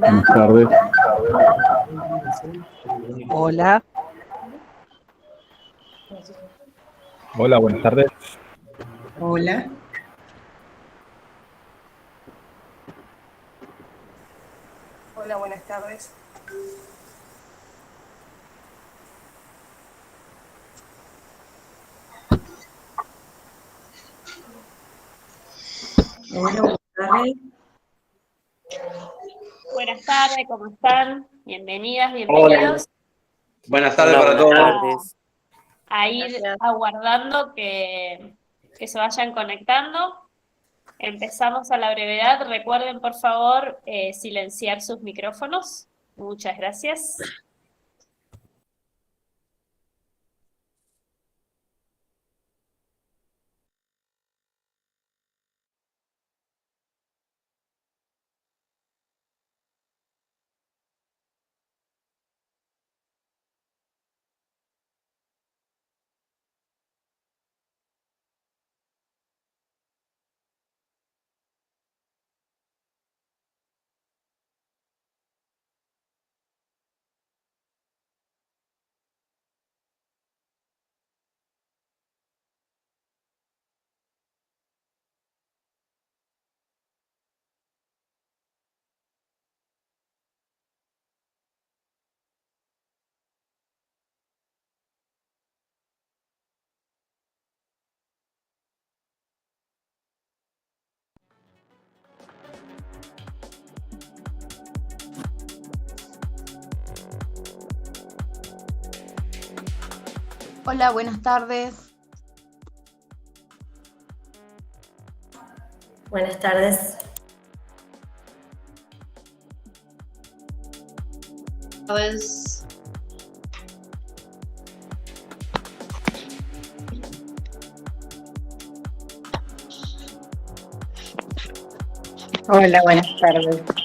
Buenas tardes. Hola. Hola, buenas tardes. Hola. Hola, buenas tardes. Hola, buenas tardes. Buenas tardes, ¿cómo están? Bienvenidas, Hola. bienvenidos. Buenas tardes Hola, para buenas todos. tardes. A ir Gracias. aguardando que se vayan conectando. Empezamos a la brevedad. Recuerden, por favor, silenciar sus micrófonos. Muchas gracias. Hola, buenas tardes. Buenas tardes. Pues, Hola, buenas tardes.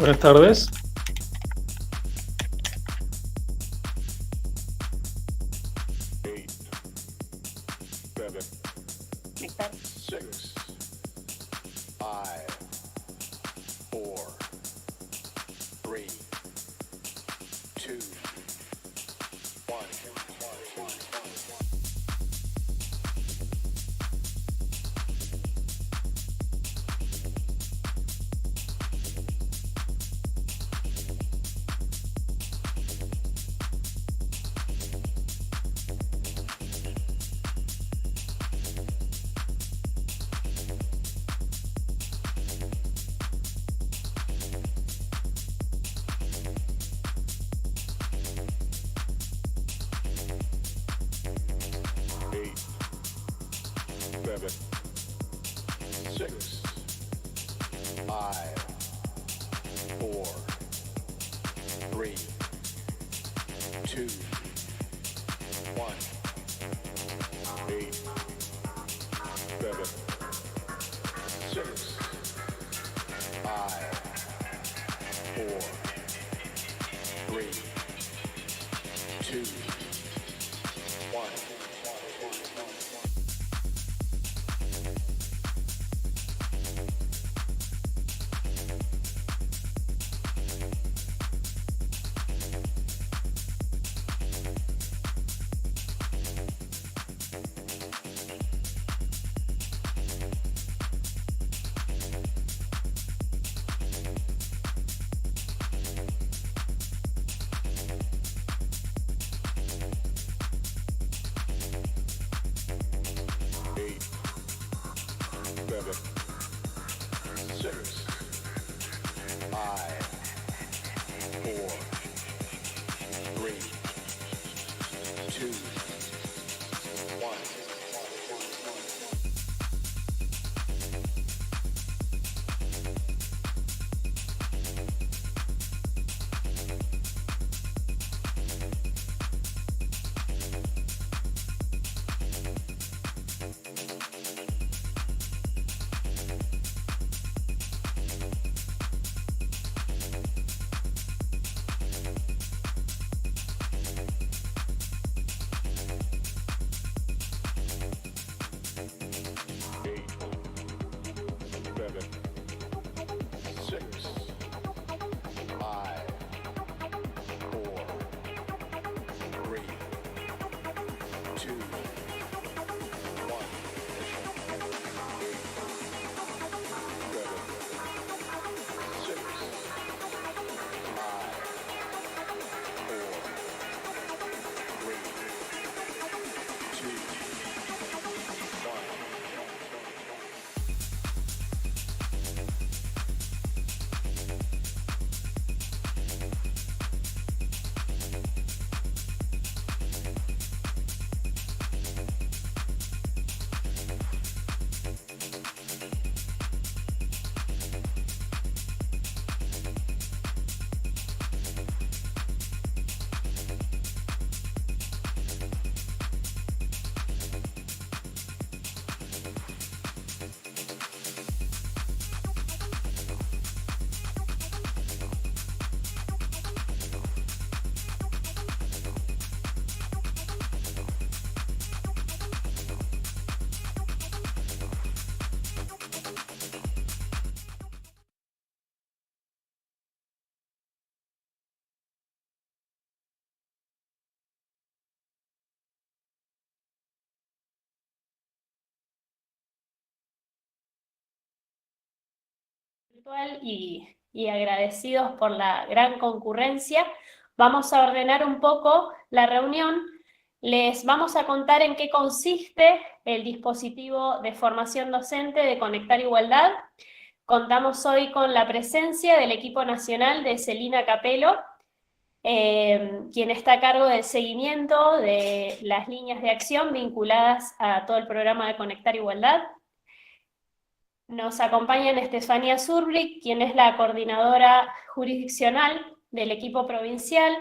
Buenas tardes. conectar. virtual y agradecidos por la gran concurrencia, vamos a ordenar un poco la reunión. Les vamos a contar en qué consiste el dispositivo de formación docente de Conectar Igualdad. Contamos hoy con la presencia del equipo nacional de Celina Capelo, quien está a cargo del seguimiento de las líneas de acción vinculadas a todo el programa de Conectar Igualdad. Nos acompaña Estefanía Zurbrigg, quien es la coordinadora jurisdiccional del equipo provincial.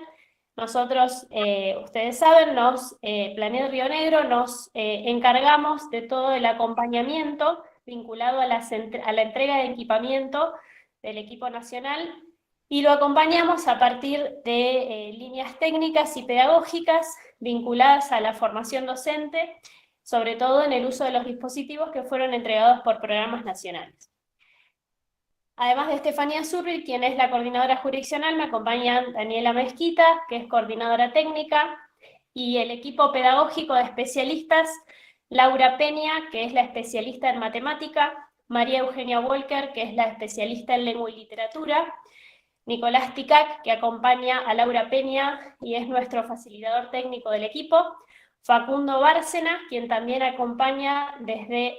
Nosotros, ustedes saben, Planet Río Negro, nos encargamos de todo el acompañamiento vinculado a la entrega de equipamiento del equipo nacional, y lo acompañamos a partir de líneas técnicas y pedagógicas vinculadas a la formación docente, sobre todo en el uso de los dispositivos que fueron entregados por programas nacionales. Además de Estefanía Zurbrigg, quien es la coordinadora jurisdiccional, me acompañan Daniela Mezquita, que es coordinadora técnica, y el equipo pedagógico de especialistas, Laura Peña, que es la especialista en matemática, María Eugenia Walker, que es la especialista en lengua y literatura, Nicolás Ticac, que acompaña a Laura Peña y es nuestro facilitador técnico del equipo, Facundo Bárcena, quien también acompaña desde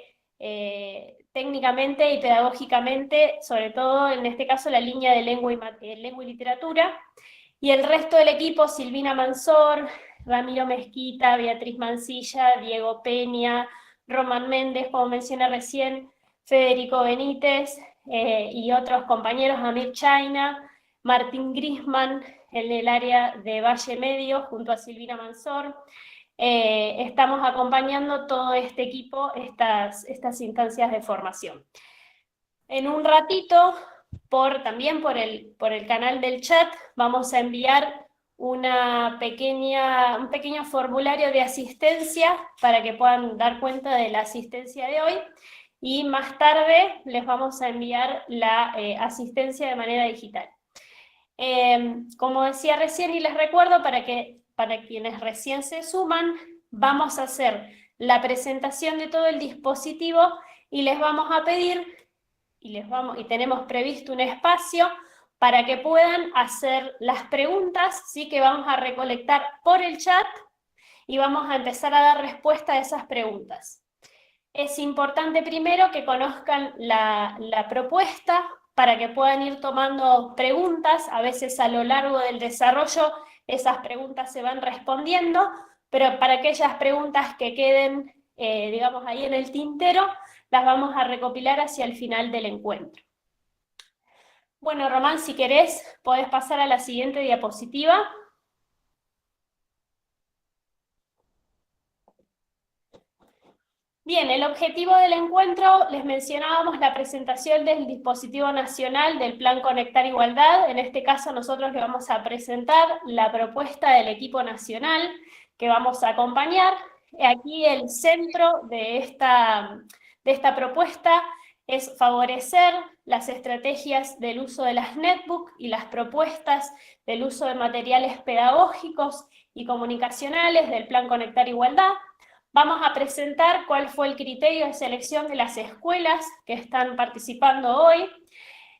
técnicamente y pedagógicamente, sobre todo en este caso la línea de lengua y literatura, y el resto del equipo, Silvina Mansor, Ramiro Mezquita, Beatriz Mancilla, Diego Peña, Román Méndez, como mencioné recién, Federico Benítez, y otros compañeros, Amir Chayna, Martín Grisman, en el área de Valle Medio, junto a Silvina Mansor. Estamos acompañando todo este equipo, estas instancias de formación. En un ratito, también por el canal del chat, vamos a enviar un pequeño formulario de asistencia para que puedan dar cuenta de la asistencia de hoy, y más tarde les vamos a enviar la asistencia de manera digital. Como decía recién y les recuerdo, para quienes recién se suman, vamos a hacer la presentación de todo el dispositivo y les vamos a pedir, y tenemos previsto un espacio para que puedan hacer las preguntas, ¿sí? Que vamos a recolectar por el chat y vamos a empezar a dar respuesta a esas preguntas. Es importante primero que conozcan la propuesta para que puedan ir tomando preguntas. A veces a lo largo del desarrollo esas preguntas se van respondiendo, pero para aquellas preguntas que queden, digamos, ahí en el tintero, las vamos a recopilar hacia el final del encuentro. Bueno, Román, si querés, podés pasar a la siguiente diapositiva. Bien, el objetivo del encuentro, les mencionábamos la presentación del dispositivo nacional del Plan Conectar Igualdad. En este caso nosotros le vamos a presentar la propuesta del equipo nacional que vamos a acompañar. Aquí el centro de esta propuesta es favorecer las estrategias del uso de las netbooks y las propuestas del uso de materiales pedagógicos y comunicacionales del Plan Conectar Igualdad. Vamos a presentar cuál fue el criterio de selección de las escuelas que están participando hoy,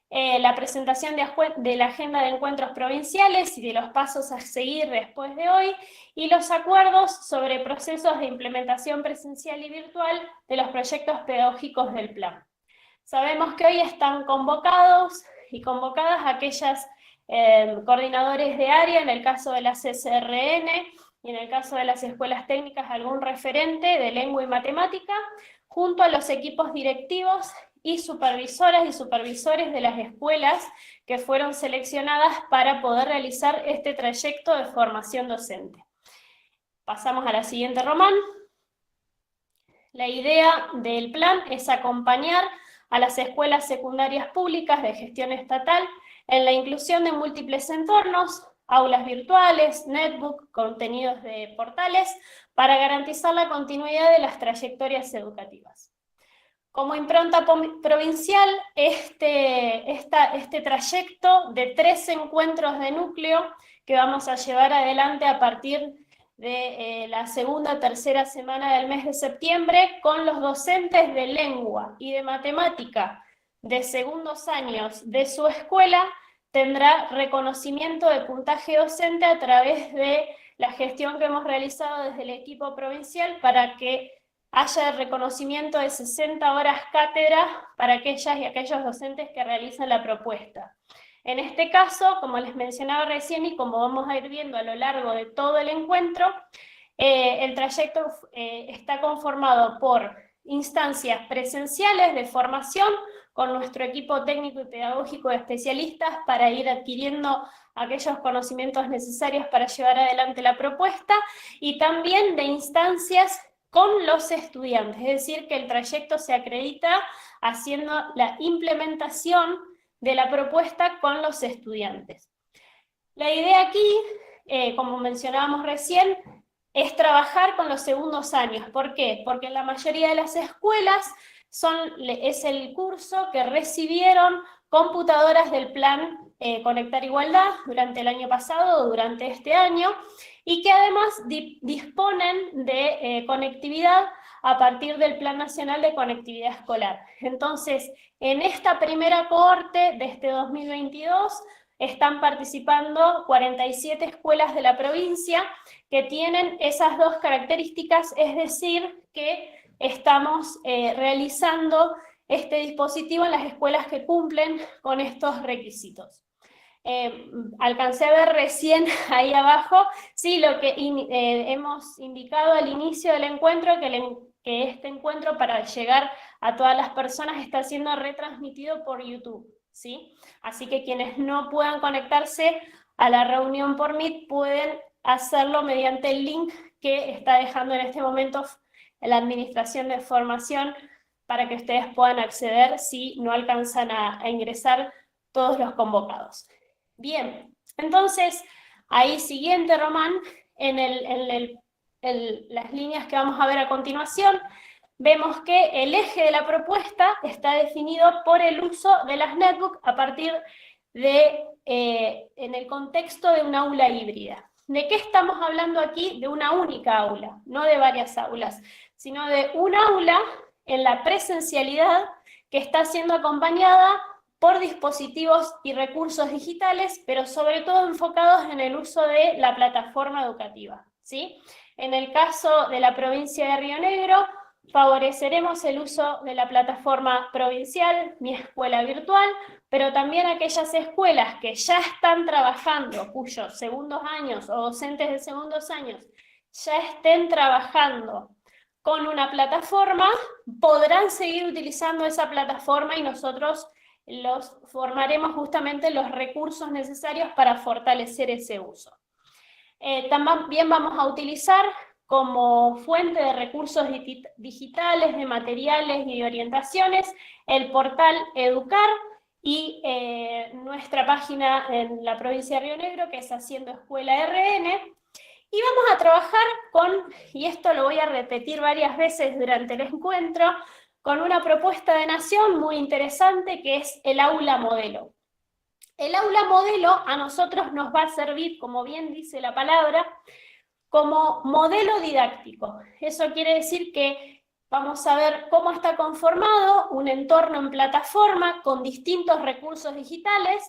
la presentación de la agenda de encuentros provinciales y de los pasos a seguir después de hoy, y los acuerdos sobre procesos de implementación presencial y virtual de los proyectos pedagógicos del plan. Sabemos que hoy están convocados y convocadas aquellas coordinadores de área, en el caso de la CCRN, y en el caso de las escuelas técnicas algún referente de lengua y matemática, junto a los equipos directivos y supervisoras y supervisores de las escuelas que fueron seleccionadas para poder realizar este trayecto de formación docente. Pasamos a la siguiente, Román. La idea del plan es acompañar a las escuelas secundarias públicas de gestión estatal en la inclusión de múltiples entornos, aulas virtuales, netbook, contenidos de portales, para garantizar la continuidad de las trayectorias educativas. Como impronta provincial, este trayecto de 3 encuentros de núcleo que vamos a llevar adelante a partir de la segunda o tercera semana del mes de septiembre, con los docentes de lengua y de matemática de segundos años de su escuela tendrá reconocimiento de puntaje docente a través de la gestión que hemos realizado desde el equipo provincial para que haya el reconocimiento de 60 horas cátedra para aquellas y aquellos docentes que realizan la propuesta. En este caso, como les mencionaba recién y como vamos a ir viendo a lo largo de todo el encuentro, el trayecto está conformado por instancias presenciales de formación con nuestro equipo técnico y pedagógico de especialistas para ir adquiriendo aquellos conocimientos necesarios para llevar adelante la propuesta, y también de instancias con los estudiantes, es decir, que el trayecto se acredita haciendo la implementación de la propuesta con los estudiantes. La idea aquí, como mencionábamos recién, es trabajar con los segundos años. ¿Por qué? Porque en la mayoría de las escuelas es el curso que recibieron computadoras del plan Conectar Igualdad durante el año pasado o durante este año, y que además disponen de conectividad a partir del Plan Nacional de Conectividad Escolar. Entonces, en esta primera cohorte de este 2022, están participando 47 escuelas de la provincia que tienen esas dos características, es decir, que estamos realizando este dispositivo en las escuelas que cumplen con estos requisitos. Alcancé a ver recién ahí abajo, sí, lo que hemos indicado al inicio del encuentro, que este encuentro, para llegar a todas las personas, está siendo retransmitido por YouTube, ¿sí? Así que quienes no puedan conectarse a la reunión por Meet pueden hacerlo mediante el link que está dejando en este momento la Administración de Formación para que ustedes puedan acceder si no alcanzan a ingresar todos los convocados. Bien, entonces, ahí siguiente, Román, en las líneas que vamos a ver a continuación, vemos que el eje de la propuesta está definido por el uso de las netbooks a partir de, en el contexto de un aula híbrida. ¿De qué estamos hablando aquí? De una única aula, no de varias aulas, sino de un aula en la presencialidad que está siendo acompañada por dispositivos y recursos digitales, pero sobre todo enfocados en el uso de la plataforma educativa, ¿sí? En el caso de la provincia de Río Negro, favoreceremos el uso de la plataforma provincial, Mi Escuela Virtual, pero también aquellas escuelas que ya están trabajando, cuyos segundos años o docentes de segundos años ya estén trabajando con una plataforma, podrán seguir utilizando esa plataforma y nosotros los formaremos justamente los recursos necesarios para fortalecer ese uso. También vamos a utilizar como fuente de recursos digitales, de materiales y de orientaciones, el portal Educar y nuestra página en la provincia de Río Negro, que es Haciendo Escuela RN. Y vamos a trabajar con, y esto lo voy a repetir varias veces durante el encuentro, con una propuesta de Nación muy interesante que es el aula modelo. El aula modelo a nosotros nos va a servir, como bien dice la palabra, como modelo didáctico. Eso quiere decir que vamos a ver cómo está conformado un entorno en plataforma con distintos recursos digitales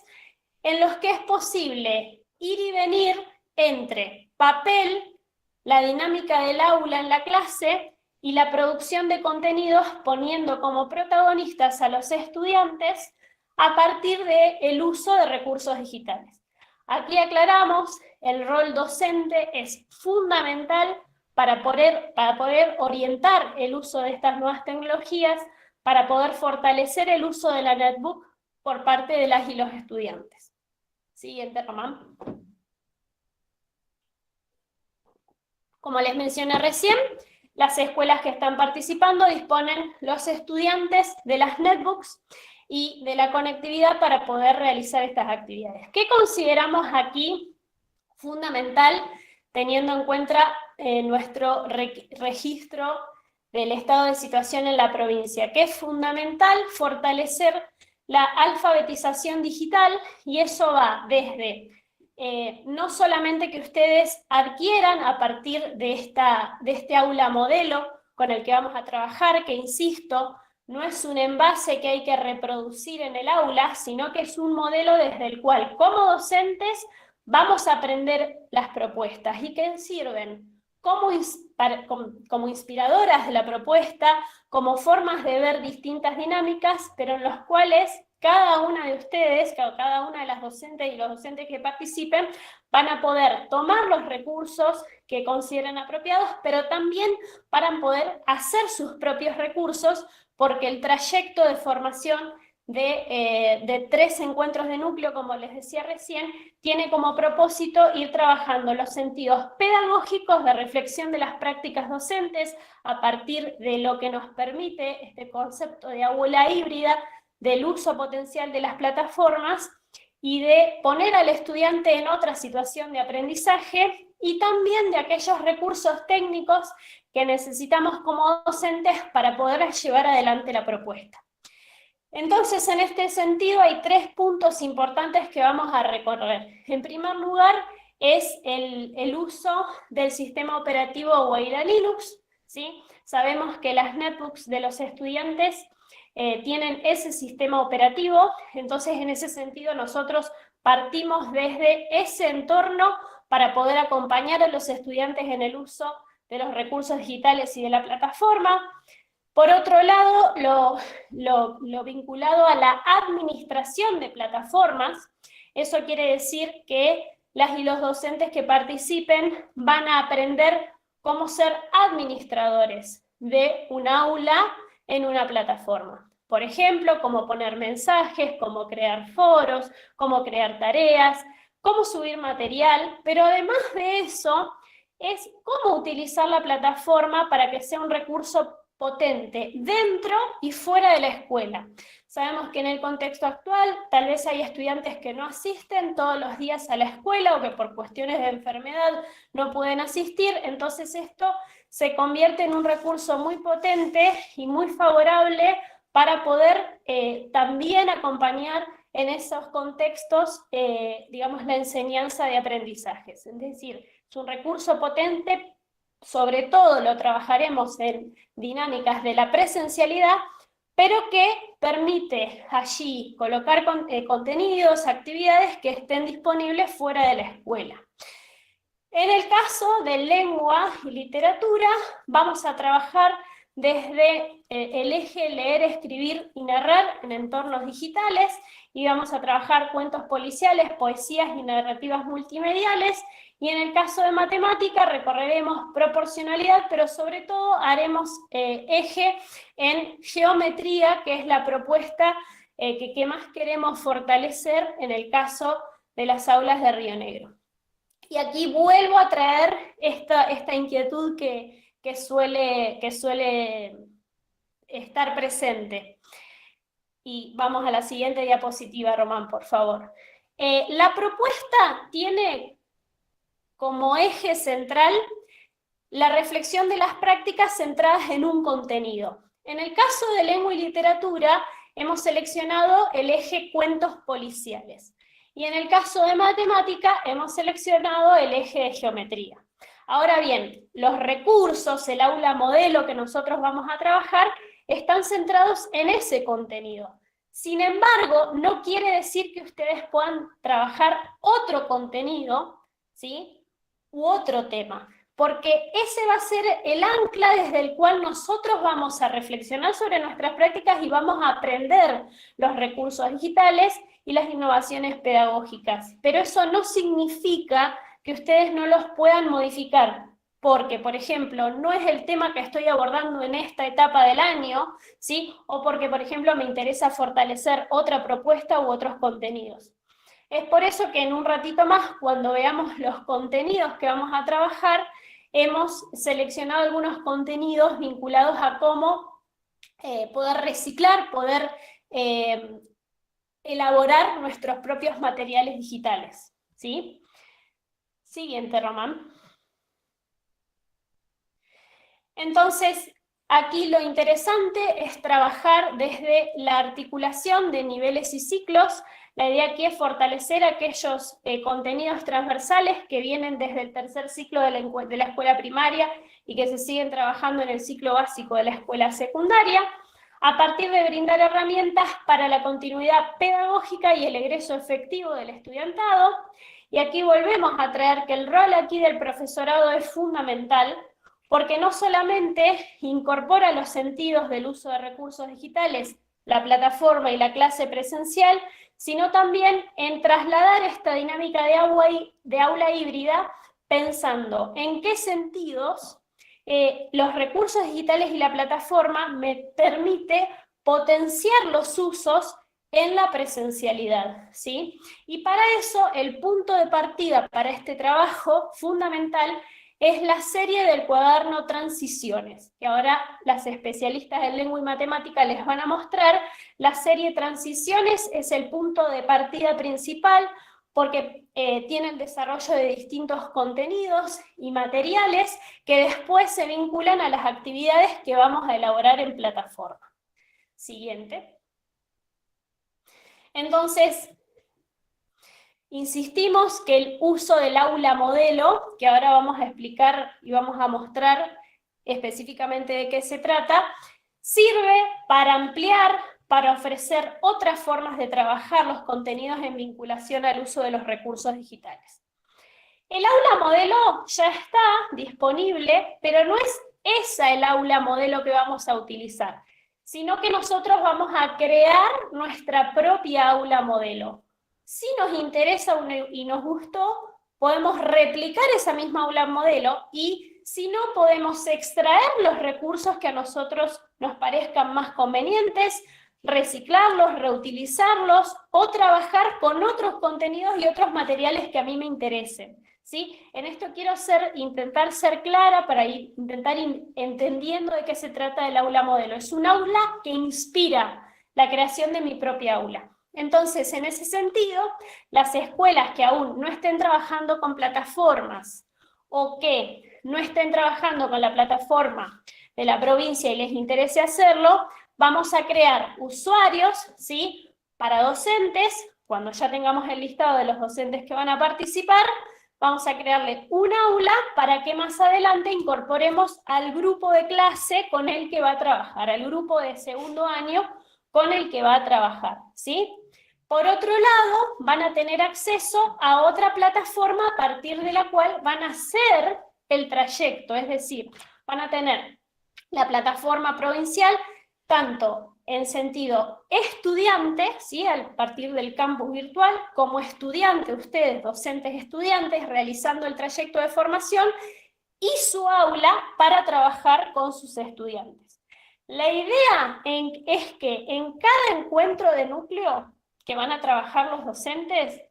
en los que es posible ir y venir entre papel, la dinámica del aula en la clase y la producción de contenidos poniendo como protagonistas a los estudiantes a partir del uso de recursos digitales. Aquí aclaramos, el rol docente es fundamental para poder orientar el uso de estas nuevas tecnologías, para poder fortalecer el uso de la netbook por parte de las y los estudiantes. Siguiente, Román. Como les mencioné recién, las escuelas que están participando disponen los estudiantes de las netbooks y de la conectividad para poder realizar estas actividades. ¿Qué consideramos aquí fundamental teniendo en cuenta nuestro registro del estado de situación en la provincia? Que es fundamental fortalecer la alfabetización digital, y eso va desde no solamente que ustedes adquieran a partir de este aula modelo con el que vamos a trabajar, que insisto, no es un envase que hay que reproducir en el aula, sino que es un modelo desde el cual, como docentes, vamos a aprender las propuestas y que sirven como inspiradoras de la propuesta, como formas de ver distintas dinámicas, pero en los cuales cada una de ustedes, cada una de las docentes y los docentes que participen, van a poder tomar los recursos que consideren apropiados, pero también para poder hacer sus propios recursos, porque el trayecto de formación de 3 encuentros de núcleo, como les decía recién, tiene como propósito ir trabajando los sentidos pedagógicos de reflexión de las prácticas docentes a partir de lo que nos permite este concepto de aula híbrida, del uso potencial de las plataformas y de poner al estudiante en otra situación de aprendizaje, y también de aquellos recursos técnicos que necesitamos como docentes para poder llevar adelante la propuesta. Entonces, en este sentido, hay 3 puntos importantes que vamos a recorrer. En primer lugar, es el uso del sistema operativo Guaira Linux, ¿sí? Sabemos que las netbooks de los estudiantes tienen ese sistema operativo, entonces en ese sentido nosotros partimos desde ese entorno para poder acompañar a los estudiantes en el uso de los recursos digitales y de la plataforma. Por otro lado, lo vinculado a la administración de plataformas, eso quiere decir que las y los docentes que participen van a aprender cómo ser administradores de un aula en una plataforma. Por ejemplo, cómo poner mensajes, cómo crear foros, cómo crear tareas, cómo subir material, pero además de eso, es cómo utilizar la plataforma para que sea un recurso potente dentro y fuera de la escuela. Sabemos que en el contexto actual tal vez hay estudiantes que no asisten todos los días a la escuela o que por cuestiones de enfermedad no pueden asistir, entonces esto se convierte en un recurso muy potente y muy favorable para poder también acompañar en esos contextos, digamos, la enseñanza de aprendizajes. Es decir, es un recurso potente. Sobre todo lo trabajaremos en dinámicas de la presencialidad, pero que permite allí colocar contenidos, actividades que estén disponibles fuera de la escuela. En el caso de lengua y literatura, vamos a trabajar desde el eje leer, escribir y narrar en entornos digitales, y vamos a trabajar cuentos policiales, poesías y narrativas multimediales. Y en el caso de matemática recorreremos proporcionalidad, pero sobre todo haremos eje en geometría, que es la propuesta que más queremos fortalecer en el caso de las aulas de Río Negro. Y aquí vuelvo a traer esta inquietud que suele estar presente. Y vamos a la siguiente diapositiva, Román, por favor. La propuesta tiene como eje central la reflexión de las prácticas centradas en un contenido. En el caso de lengua y literatura, hemos seleccionado el eje cuentos policiales. Y en el caso de matemática, hemos seleccionado el eje de geometría. Ahora bien, los recursos, el aula modelo que nosotros vamos a trabajar, están centrados en ese contenido. Sin embargo, no quiere decir que ustedes puedan trabajar otro contenido, ¿sí?, u otro tema, porque ese va a ser el ancla desde el cual nosotros vamos a reflexionar sobre nuestras prácticas y vamos a aprender los recursos digitales y las innovaciones pedagógicas. Pero eso no significa que ustedes no los puedan modificar, porque, por ejemplo, no es el tema que estoy abordando en esta etapa del año, ¿sí?, o porque, por ejemplo, me interesa fortalecer otra propuesta u otros contenidos. Es por eso que en un ratito más, cuando veamos los contenidos que vamos a trabajar, hemos seleccionado algunos contenidos vinculados a cómo poder reciclar, poder elaborar nuestros propios materiales digitales, ¿sí? Siguiente, Román. Entonces, aquí lo interesante es trabajar desde la articulación de niveles y ciclos. La idea aquí es fortalecer aquellos contenidos transversales que vienen desde el tercer ciclo de la escuela primaria y que se siguen trabajando en el ciclo básico de la escuela secundaria. a partir de brindar herramientas para la continuidad pedagógica y el egreso efectivo del estudiantado. Y aquí volvemos a traer que el rol aquí del profesorado es fundamental, porque no solamente incorpora los sentidos del uso de recursos digitales, la plataforma y la clase presencial, sino también en trasladar esta dinámica de aula híbrida, pensando en qué sentidos los recursos digitales y la plataforma me permite potenciar los usos en la presencialidad, ¿sí? Y para eso el punto de partida para este trabajo fundamental es la serie del cuaderno Transiciones, que ahora las especialistas en lengua y matemática les van a mostrar. La serie Transiciones es el punto de partida principal, porque tiene el desarrollo de distintos contenidos y materiales que después se vinculan a las actividades que vamos a elaborar en plataforma. Siguiente. Entonces, insistimos que el uso del aula modelo, que ahora vamos a explicar y vamos a mostrar específicamente de qué se trata, sirve para ampliar, para ofrecer otras formas de trabajar los contenidos en vinculación al uso de los recursos digitales. El aula modelo ya está disponible, pero no es esa el aula modelo que vamos a utilizar, sino que nosotros vamos a crear nuestra propia aula modelo. Si nos interesa y nos gustó, podemos replicar esa misma aula modelo, y si no, podemos extraer los recursos que a nosotros nos parezcan más convenientes, reciclarlos, reutilizarlos o trabajar con otros contenidos y otros materiales que a mí me interesen, ¿sí? En esto quiero intentar ser clara para intentar entendiendo de qué se trata el aula modelo. Es un aula que inspira la creación de mi propia aula. Entonces, en ese sentido, las escuelas que aún no estén trabajando con plataformas o que no estén trabajando con la plataforma de la provincia y les interese hacerlo, vamos a crear usuarios, ¿sí?, para docentes. Cuando ya tengamos el listado de los docentes que van a participar, vamos a crearle un aula para que más adelante incorporemos al grupo de clase con el que va a trabajar, al grupo de segundo año con el que va a trabajar, ¿sí? Por otro lado, van a tener acceso a otra plataforma a partir de la cual van a hacer el trayecto, es decir, van a tener la plataforma provincial tanto en sentido estudiante, ¿sí?, a partir del campus virtual, como estudiante, ustedes, docentes estudiantes, realizando el trayecto de formación, y su aula para trabajar con sus estudiantes. La idea es que en cada encuentro de núcleo que van a trabajar los docentes,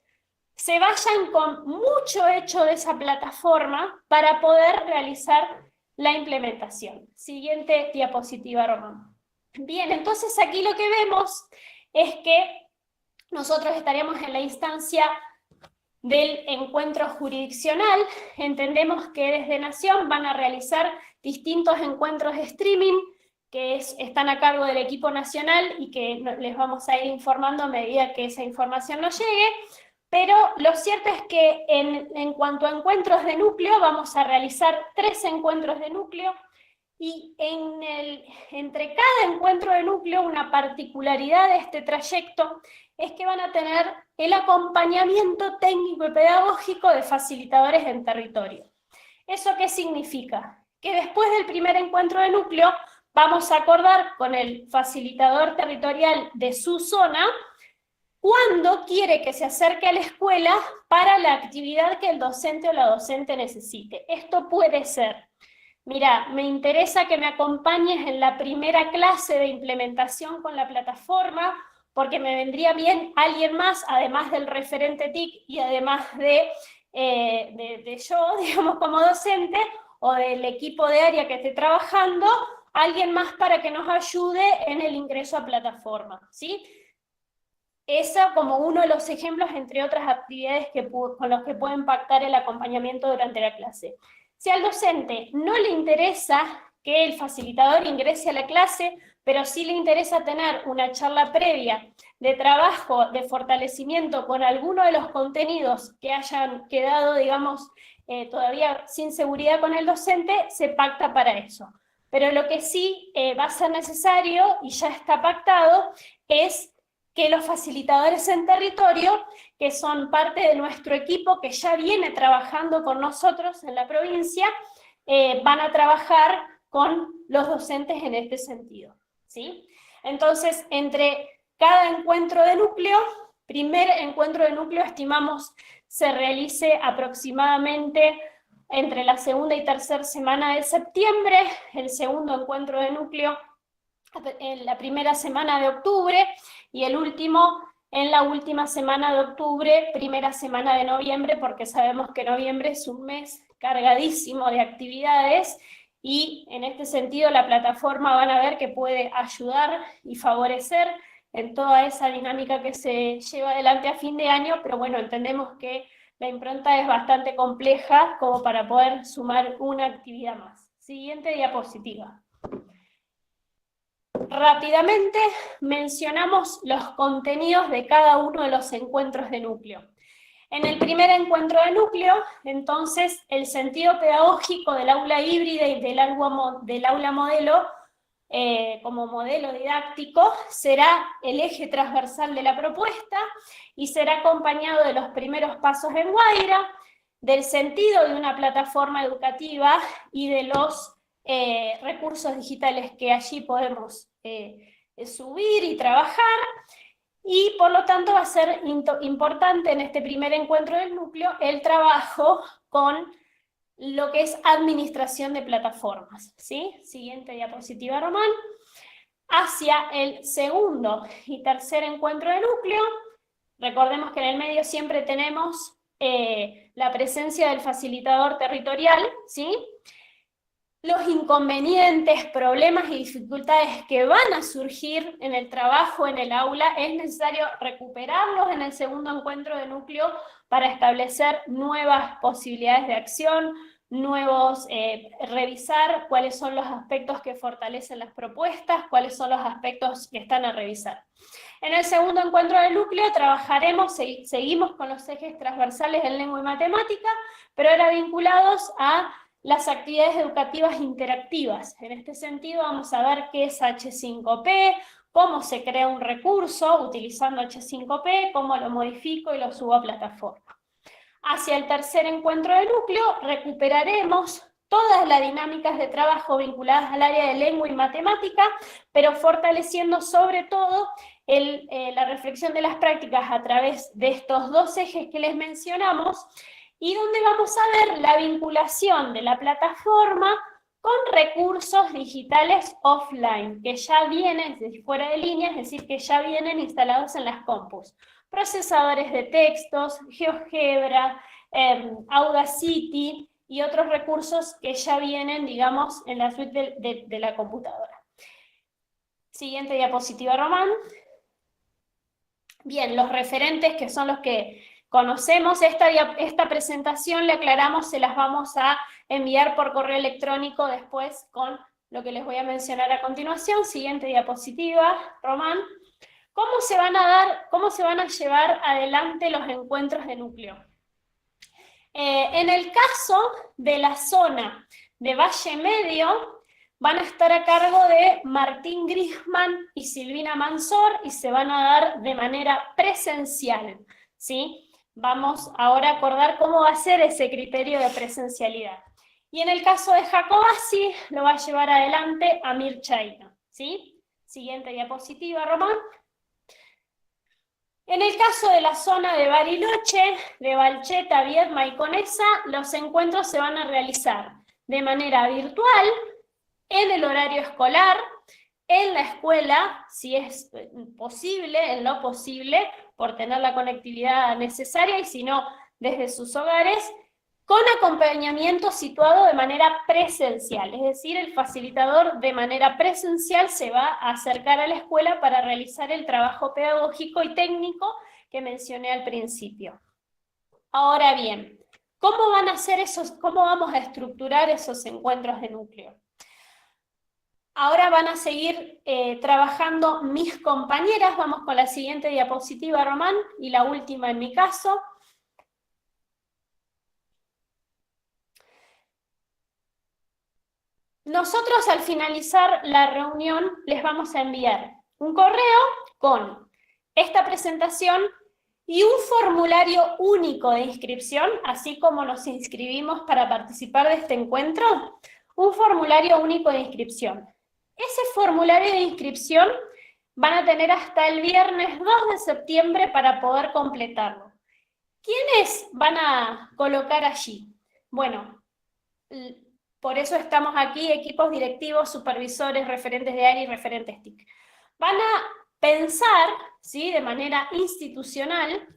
se vayan con mucho hecho de esa plataforma para poder realizar la implementación. Siguiente diapositiva, Román. Bien, entonces aquí lo que vemos es que nosotros estaríamos en la instancia del encuentro jurisdiccional. Entendemos que desde Nación van a realizar distintos encuentros de streaming que están a cargo del equipo nacional y que les vamos a ir informando a medida que esa información nos llegue. Pero lo cierto es que en cuanto a encuentros de núcleo, vamos a realizar 3 encuentros de núcleo, y entre cada encuentro de núcleo, una particularidad de este trayecto es que van a tener el acompañamiento técnico y pedagógico de facilitadores en territorio. ¿Eso qué significa? Que después del primer encuentro de núcleo vamos a acordar con el facilitador territorial de su zona cuándo quiere que se acerque a la escuela para la actividad que el docente o la docente necesite. Esto puede ser: mira, me interesa que me acompañes en la primera clase de implementación con la plataforma, porque me vendría bien alguien más, además del referente TIC y además de yo, digamos, como docente, o del equipo de área que esté trabajando, alguien más para que nos ayude en el ingreso a plataforma, ¿sí? Eso como uno de los ejemplos, entre otras actividades con los que pueden pactar el acompañamiento durante la clase. Si al docente no le interesa que el facilitador ingrese a la clase, pero sí le interesa tener una charla previa de trabajo, de fortalecimiento con alguno de los contenidos que hayan quedado, digamos, todavía sin seguridad con el docente, se pacta para eso. pero lo que sí va a ser necesario, y ya está pactado, es que los facilitadores en territorio, que son parte de nuestro equipo que ya viene trabajando con nosotros en la provincia, van a trabajar con los docentes en este sentido, ¿sí? Entonces, entre cada encuentro de núcleo, primer encuentro de núcleo estimamos se realice aproximadamente entre la segunda y tercera semana de septiembre, el segundo encuentro de núcleo en la primera semana de octubre, y el último en la última semana de octubre, primera semana de noviembre, porque sabemos que noviembre es un mes cargadísimo de actividades, y en este sentido la plataforma van a ver que puede ayudar y favorecer en toda esa dinámica que se lleva adelante a fin de año, pero bueno, entendemos que la impronta es bastante compleja como para poder sumar una actividad más. Siguiente diapositiva. Rápidamente mencionamos los contenidos de cada uno de los encuentros de núcleo. En el primer encuentro de núcleo, entonces, el sentido pedagógico del aula híbrida y del aula modelo, como modelo didáctico, será el eje transversal de la propuesta y será acompañado de los primeros pasos en Guaira, del sentido de una plataforma educativa y de los recursos digitales que allí podemos subir y trabajar, y por lo tanto va a ser importante en este primer encuentro del núcleo el trabajo con lo que es administración de plataformas, ¿sí? Siguiente diapositiva, Román. Hacia el segundo y tercer encuentro de núcleo, recordemos que en el medio siempre tenemos la presencia del facilitador territorial, ¿sí? Los inconvenientes, problemas y dificultades que van a surgir en el trabajo en el aula, es necesario recuperarlos en el segundo encuentro de núcleo para establecer nuevas posibilidades de acción, revisar cuáles son los aspectos que fortalecen las propuestas, cuáles son los aspectos que están a revisar. En el segundo encuentro del núcleo trabajaremos, seguimos con los ejes transversales en lengua y matemática, pero ahora vinculados a las actividades educativas interactivas. En este sentido vamos a ver qué es H5P, cómo se crea un recurso utilizando H5P, cómo lo modifico y lo subo a plataforma. Hacia el tercer encuentro de núcleo recuperaremos todas las dinámicas de trabajo vinculadas al área de lengua y matemática, pero fortaleciendo sobre todo la reflexión de las prácticas a través de estos dos ejes que les mencionamos, y donde vamos a ver la vinculación de la plataforma con recursos digitales offline, que ya vienen desde fuera de línea, es decir, que ya vienen instalados en las compus. Procesadores de textos, GeoGebra, Audacity y otros recursos que ya vienen, digamos, en la suite de la computadora. Siguiente diapositiva, Román. Bien, los referentes, que son los que conocemos, esta presentación, le aclaramos, se las vamos a enviar por correo electrónico después con lo que les voy a mencionar a continuación. Siguiente diapositiva, Román. ¿Cómo se van a llevar adelante los encuentros de núcleo? En el caso de la zona de Valle Medio, van a estar a cargo de Martín Grisman y Silvina Mansor, y se van a dar de manera presencial, ¿sí? Vamos ahora a acordar cómo va a ser ese criterio de presencialidad. Y en el caso de Jacobasi, lo va a llevar adelante Amir Chaina, ¿sí? Siguiente diapositiva, Román. En el caso de la zona de Bariloche, de Valcheta, Viedma y Conesa, los encuentros se van a realizar de manera virtual, en el horario escolar, en la escuela, si es posible, en lo posible, por tener la conectividad necesaria, y si no, desde sus hogares, con acompañamiento situado de manera presencial, es decir, el facilitador de manera presencial se va a acercar a la escuela para realizar el trabajo pedagógico y técnico que mencioné al principio. Ahora bien, ¿cómo vamos a estructurar esos encuentros de núcleo? Ahora van a seguir trabajando mis compañeras. Vamos con la siguiente diapositiva, Román, y la última en mi caso. nosotros al finalizar la reunión les vamos a enviar un correo con esta presentación y un formulario único de inscripción, así como nos inscribimos para participar de este encuentro, un formulario único de inscripción. Ese formulario de inscripción van a tener hasta el viernes 2 de septiembre para poder completarlo. ¿Quiénes van a colocar allí? Bueno, por eso estamos aquí, equipos directivos, supervisores, referentes de área y referentes TIC. Van a pensar, ¿sí?, de manera institucional,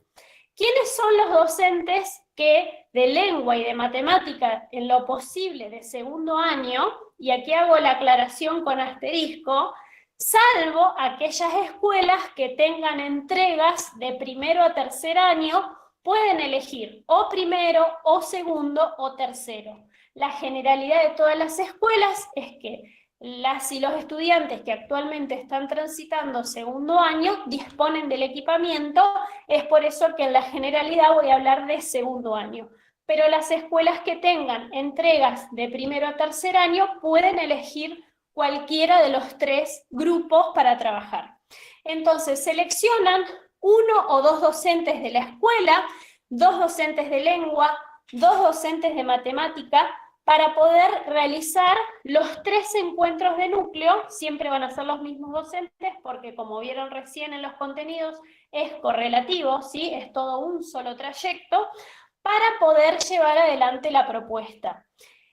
quiénes son los docentes que de lengua y de matemática, en lo posible de segundo año, y aquí hago la aclaración con asterisco, salvo aquellas escuelas que tengan entregas de primero a tercer año, pueden elegir o primero, o segundo, o tercero. La generalidad de todas las escuelas es que las y los estudiantes que actualmente están transitando segundo año disponen del equipamiento, es por eso que en la generalidad voy a hablar de segundo año. Pero las escuelas que tengan entregas de primero a tercer año pueden elegir cualquiera de los 3 grupos para trabajar. Entonces seleccionan 1 o 2 docentes de la escuela, 2 docentes de lengua, 2 docentes de matemática, para poder realizar los 3 encuentros de núcleo. Siempre van a ser los mismos docentes, porque como vieron recién en los contenidos, es correlativo, ¿sí? Es todo un solo trayecto, para poder llevar adelante la propuesta.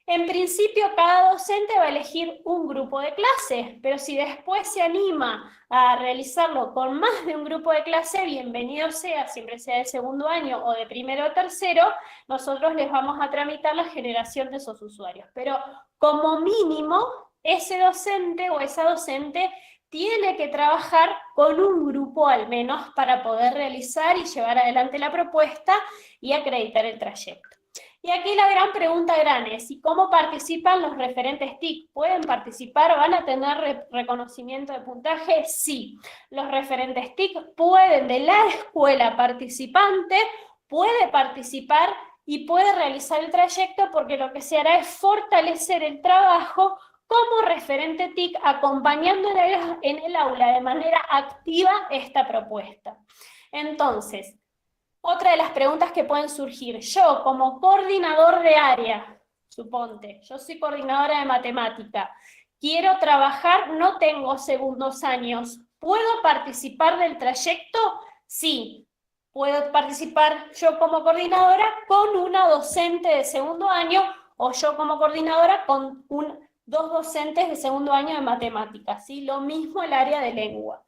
En principio, cada docente va a elegir un grupo de clase, pero si después se anima a realizarlo con más de un grupo de clase, bienvenido sea, siempre sea de segundo año o de primero o tercero, nosotros les vamos a tramitar la generación de esos usuarios. Pero como mínimo, ese docente o esa docente tiene que trabajar con un grupo al menos para poder realizar y llevar adelante la propuesta y acreditar el trayecto. Y aquí la gran pregunta es, ¿y cómo participan los referentes TIC? ¿Pueden participar? ¿Van a tener reconocimiento de puntaje? Sí. Los referentes TIC pueden, de la escuela participante, puede participar y puede realizar el trayecto, porque lo que se hará es fortalecer el trabajo como referente TIC, acompañando en el aula de manera activa esta propuesta. Entonces, otra de las preguntas que pueden surgir, yo como coordinador de área, suponte, yo soy coordinadora de matemática, quiero trabajar, no tengo segundos años, ¿puedo participar del trayecto? Sí, puedo participar yo como coordinadora con una docente de segundo año, o yo como coordinadora con 2 docentes de segundo año de matemáticas, ¿sí? Lo mismo el área de lengua.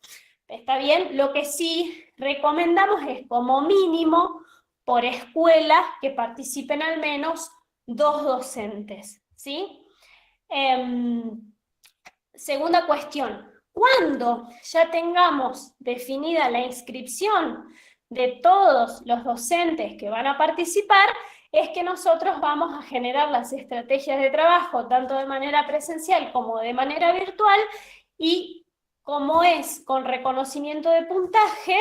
¿Está bien? Lo que sí recomendamos es, como mínimo, por escuela, que participen al menos 2 docentes, ¿sí? Segunda cuestión, cuando ya tengamos definida la inscripción de todos los docentes que van a participar, es que nosotros vamos a generar las estrategias de trabajo, tanto de manera presencial como de manera virtual, y como es con reconocimiento de puntaje,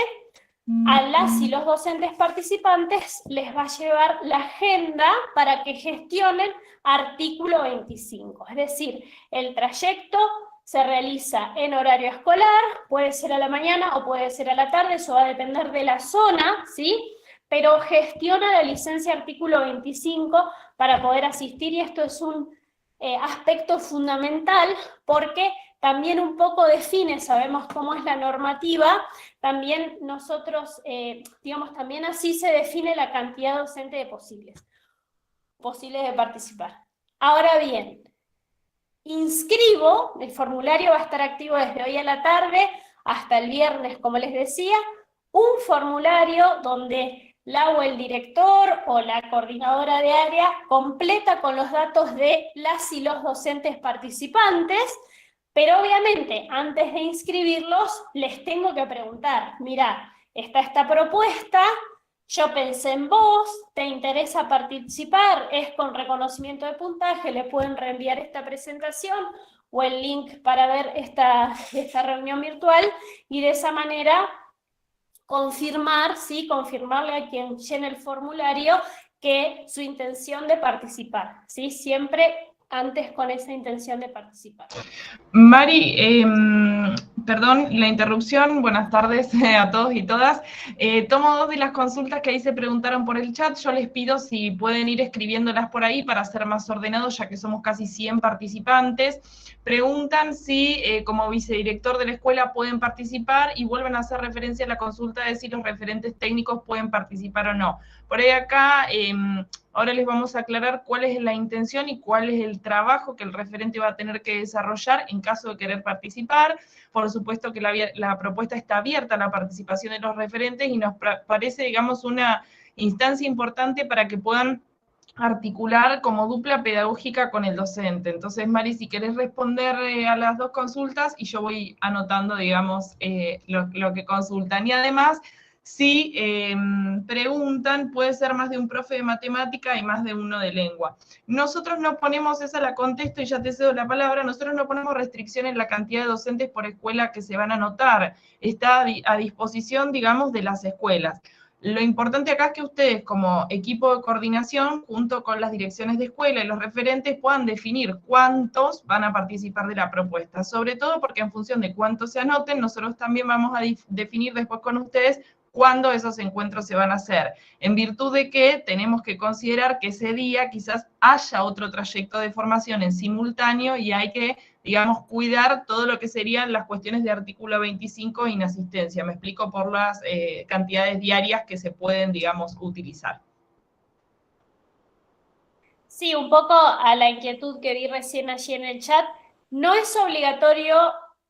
a las y los docentes participantes les va a llevar la agenda para que gestionen artículo 25. Es decir, el trayecto se realiza en horario escolar, puede ser a la mañana o puede ser a la tarde, eso va a depender de la zona, ¿sí? Pero gestiona la licencia artículo 25 para poder asistir, y esto es un aspecto fundamental, porque también un poco define, sabemos cómo es la normativa, también nosotros, digamos, también así se define la cantidad docente de posibles de participar. Ahora bien, inscribo, el formulario va a estar activo desde hoy a la tarde hasta el viernes, como les decía, un formulario donde la o el director o la coordinadora de área completa con los datos de las y los docentes participantes, pero obviamente antes de inscribirlos les tengo que preguntar, mira, está esta propuesta, yo pensé en vos, ¿te interesa participar? Es con reconocimiento de puntaje, le pueden reenviar esta presentación o el link para ver esta reunión virtual, y de esa manera confirmar, ¿sí? Confirmarle a quien llene el formulario que su intención de participar, ¿sí? Siempre antes con esa intención de participar. Mari, perdón la interrupción, buenas tardes a todos y todas. Tomo dos de las consultas que ahí se preguntaron por el chat, yo les pido si pueden ir escribiéndolas por ahí para ser más ordenados, ya que somos casi 100 participantes. Preguntan si como vicedirector de la escuela pueden participar y vuelven a hacer referencia a la consulta de si los referentes técnicos pueden participar o no. Por ahí acá, ahora les vamos a aclarar cuál es la intención y cuál es el trabajo que el referente va a tener que desarrollar en caso de querer participar. Por supuesto que la propuesta está abierta a la participación de los referentes y nos parece, digamos, una instancia importante para que puedan articular como dupla pedagógica con el docente. Entonces, Mari, si querés responder a las dos consultas y yo voy anotando, digamos, lo que consultan. Y además, si preguntan, puede ser más de un profe de matemática y más de uno de lengua. Nosotros no ponemos, esa la contesto y ya te cedo la palabra, nosotros no ponemos restricción en la cantidad de docentes por escuela que se van a anotar. Está a disposición, digamos, de las escuelas. Lo importante acá es que ustedes, como equipo de coordinación, junto con las direcciones de escuela y los referentes, puedan definir cuántos van a participar de la propuesta. Sobre todo porque en función de cuántos se anoten, nosotros también vamos a definir después con ustedes cuándo esos encuentros se van a hacer, en virtud de que tenemos que considerar que ese día quizás haya otro trayecto de formación en simultáneo y hay que, digamos, cuidar todo lo que serían las cuestiones de artículo 25 e inasistencia. Me explico por las cantidades diarias que se pueden, digamos, utilizar. Sí, un poco a la inquietud que vi recién allí en el chat, no es obligatorio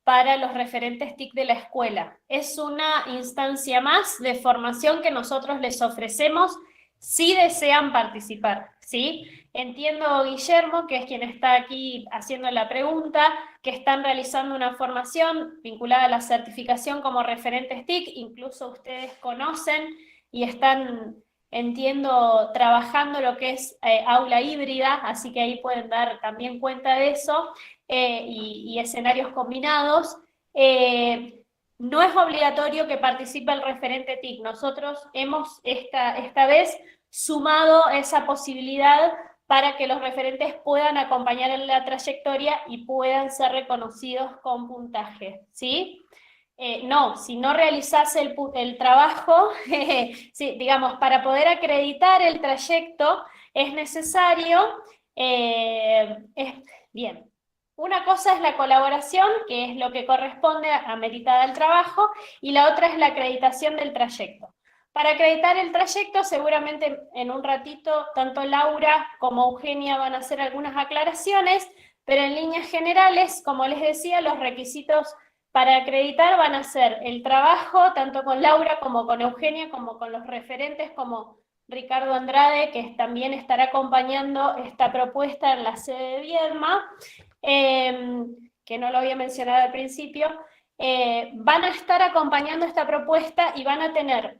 para los referentes TIC de la escuela. Es una instancia más de formación que nosotros les ofrecemos si desean participar, ¿sí? Entiendo, Guillermo, que es quien está aquí haciendo la pregunta, que están realizando una formación vinculada a la certificación como referentes TIC, incluso ustedes conocen y están, entiendo, trabajando lo que es aula híbrida, así que ahí pueden dar también cuenta de eso. Y escenarios combinados, no es obligatorio que participe el referente TIC. Nosotros hemos esta vez sumado esa posibilidad para que los referentes puedan acompañar en la trayectoria y puedan ser reconocidos con puntaje, ¿sí? No, si no realizás el trabajo, sí, digamos, para poder acreditar el trayecto es necesario, bien. Una cosa es la colaboración, que es lo que corresponde a meritada al trabajo, y la otra es la acreditación del trayecto. Para acreditar el trayecto, seguramente en un ratito, tanto Laura como Eugenia van a hacer algunas aclaraciones, pero en líneas generales, como les decía, los requisitos para acreditar van a ser el trabajo, tanto con Laura como con Eugenia, como con los referentes, como Ricardo Andrade, que también estará acompañando esta propuesta en la sede de Viedma, que no lo había mencionado al principio, van a estar acompañando esta propuesta y van a tener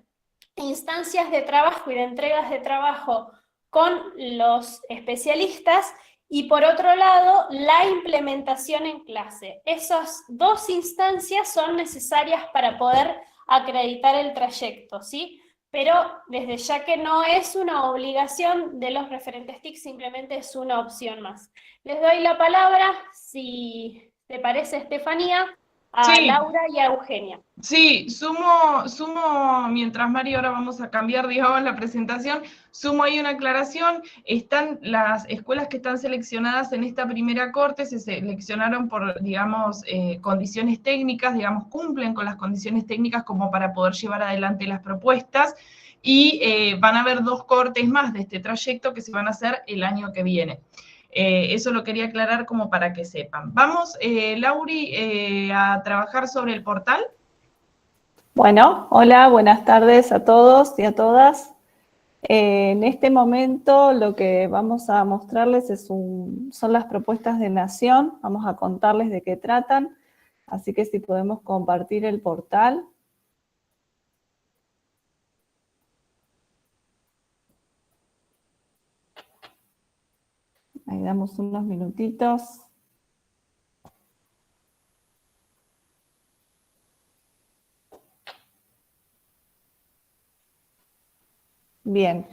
instancias de trabajo y de entregas de trabajo con los especialistas y por otro lado la implementación en clase. Esas dos instancias son necesarias para poder acreditar el trayecto, ¿sí? Pero desde ya que no es una obligación de los referentes TIC, simplemente es una opción más. Les doy la palabra, si te parece, Estefanía, a Sí. Laura y a Eugenia. Sí, sumo, mientras Mari ahora vamos a cambiar, digamos, la presentación, sumo ahí una aclaración. Están las escuelas que están seleccionadas en esta primera corte, se seleccionaron por, digamos, condiciones técnicas, digamos, cumplen con las condiciones técnicas como para poder llevar adelante las propuestas, y van a haber 2 cortes más de este trayecto que se van a hacer el año que viene. Eso lo quería aclarar como para que sepan. Vamos, Lauri, a trabajar sobre el portal. Bueno, hola, buenas tardes a todos y a todas. En este momento lo que vamos a mostrarles son las propuestas de Nación, vamos a contarles de qué tratan, así que si podemos compartir el portal. Ahí damos unos minutitos. Bien,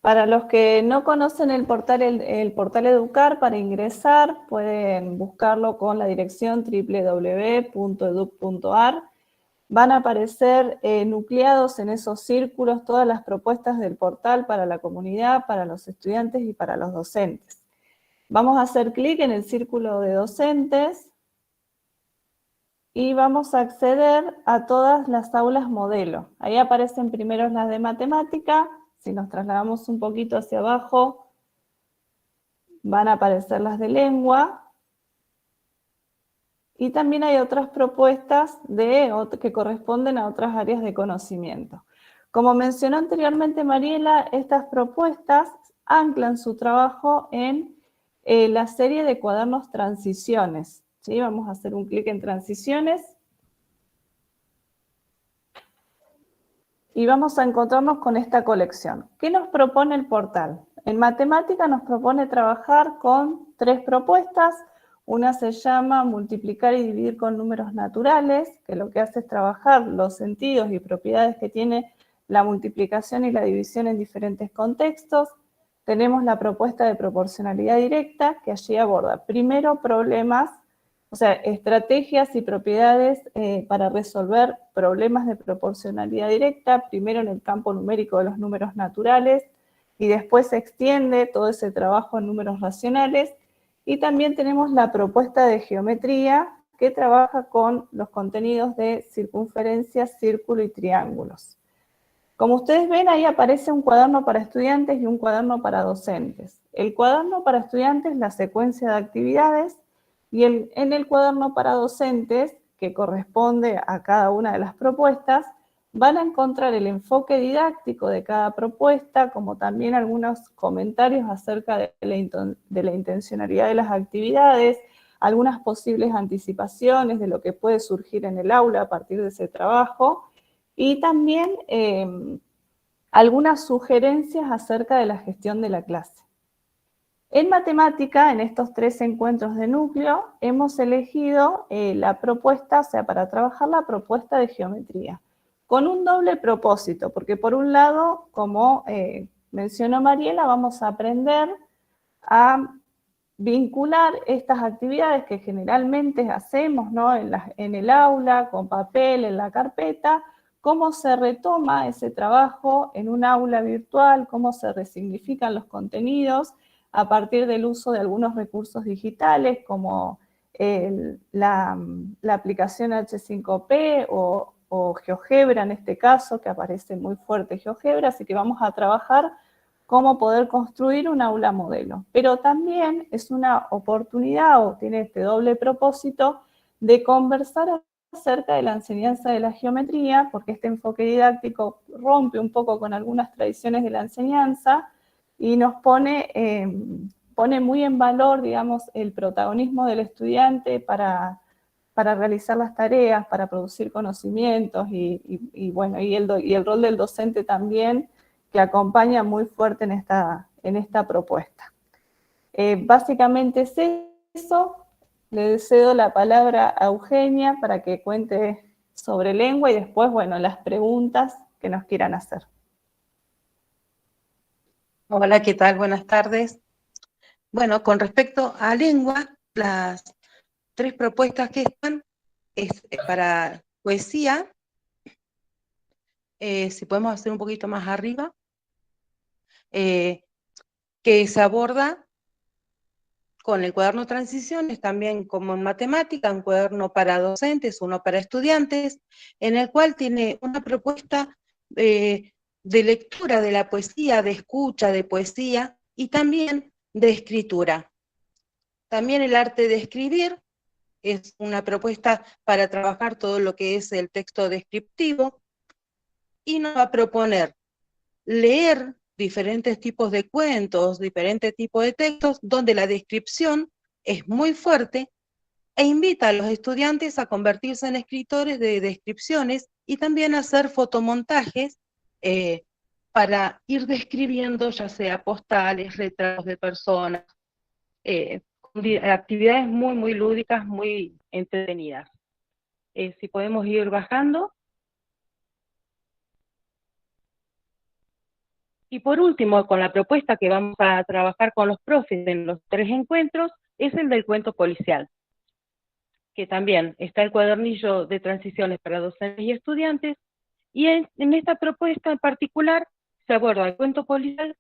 Para los que no conocen el portal Educar, para ingresar pueden buscarlo con la dirección www.educ.ar. Van a aparecer nucleados en esos círculos todas las propuestas del portal para la comunidad, para los estudiantes y para los docentes. Vamos a hacer clic en el círculo de docentes y vamos a acceder a todas las aulas modelo. Ahí aparecen primero las de matemática. Si nos trasladamos un poquito hacia abajo, van a aparecer las de lengua. Y también hay otras propuestas que corresponden a otras áreas de conocimiento. Como mencionó anteriormente Mariela, estas propuestas anclan su trabajo en la serie de cuadernos transiciones. ¿Sí? Vamos a hacer un clic en transiciones. Y vamos a encontrarnos con esta colección. ¿Qué nos propone el portal? En matemática nos propone trabajar con 3 propuestas. Una se llama multiplicar y dividir con números naturales, que lo que hace es trabajar los sentidos y propiedades que tiene la multiplicación y la división en diferentes contextos. Tenemos la propuesta de proporcionalidad directa, que allí aborda primero problemas, o sea, estrategias y propiedades para resolver problemas de proporcionalidad directa, primero en el campo numérico de los números naturales, y después se extiende todo ese trabajo en números racionales. Y también tenemos la propuesta de geometría, que trabaja con los contenidos de circunferencias, círculo y triángulos. Como ustedes ven, ahí aparece un cuaderno para estudiantes y un cuaderno para docentes. El cuaderno para estudiantes, la secuencia de actividades, y en el cuaderno para docentes, que corresponde a cada una de las propuestas, van a encontrar el enfoque didáctico de cada propuesta, como también algunos comentarios acerca de la intencionalidad de las actividades, algunas posibles anticipaciones de lo que puede surgir en el aula a partir de ese trabajo, y también algunas sugerencias acerca de la gestión de la clase. En matemática, en estos 3 encuentros de núcleo, hemos elegido la propuesta, o sea, para trabajar la propuesta de geometría, con un doble propósito, porque por un lado, como mencionó Mariela, vamos a aprender a vincular estas actividades que generalmente hacemos, ¿no?, en el aula, con papel, en la carpeta, cómo se retoma ese trabajo en un aula virtual, cómo se resignifican los contenidos a partir del uso de algunos recursos digitales, como la aplicación H5P o GeoGebra en este caso, que aparece muy fuerte GeoGebra, así que vamos a trabajar cómo poder construir un aula modelo. Pero también es una oportunidad, o tiene este doble propósito, de conversar acerca de la enseñanza de la geometría, porque este enfoque didáctico rompe un poco con algunas tradiciones de la enseñanza y nos pone muy en valor, digamos, el protagonismo del estudiante para realizar las tareas, para producir conocimientos y el rol del docente también, que acompaña muy fuerte en esta propuesta. Básicamente es eso. Le cedo la palabra a Eugenia para que cuente sobre lengua y después, bueno, las preguntas que nos quieran hacer. Hola, ¿qué tal? Buenas tardes. Bueno, con respecto a lengua, las 3 propuestas que están es para poesía. Si podemos hacer un poquito más arriba, que se aborda con el cuaderno Transiciones, también como en matemática, un cuaderno para docentes, uno para estudiantes, en el cual tiene una propuesta de lectura de la poesía, de escucha de poesía y también de escritura. También el arte de escribir es una propuesta para trabajar todo lo que es el texto descriptivo, y nos va a proponer leer diferentes tipos de cuentos, diferentes tipos de textos, donde la descripción es muy fuerte, e invita a los estudiantes a convertirse en escritores de descripciones y también a hacer fotomontajes para ir describiendo ya sea postales, retratos de personas, actividades muy, muy lúdicas, muy entretenidas. Si podemos ir bajando. Y por último, con la propuesta que vamos a trabajar con los profes en los 3 encuentros, es el del cuento policial, que también está el cuadernillo de transiciones para docentes y estudiantes, y en esta propuesta en particular se aborda el cuento policial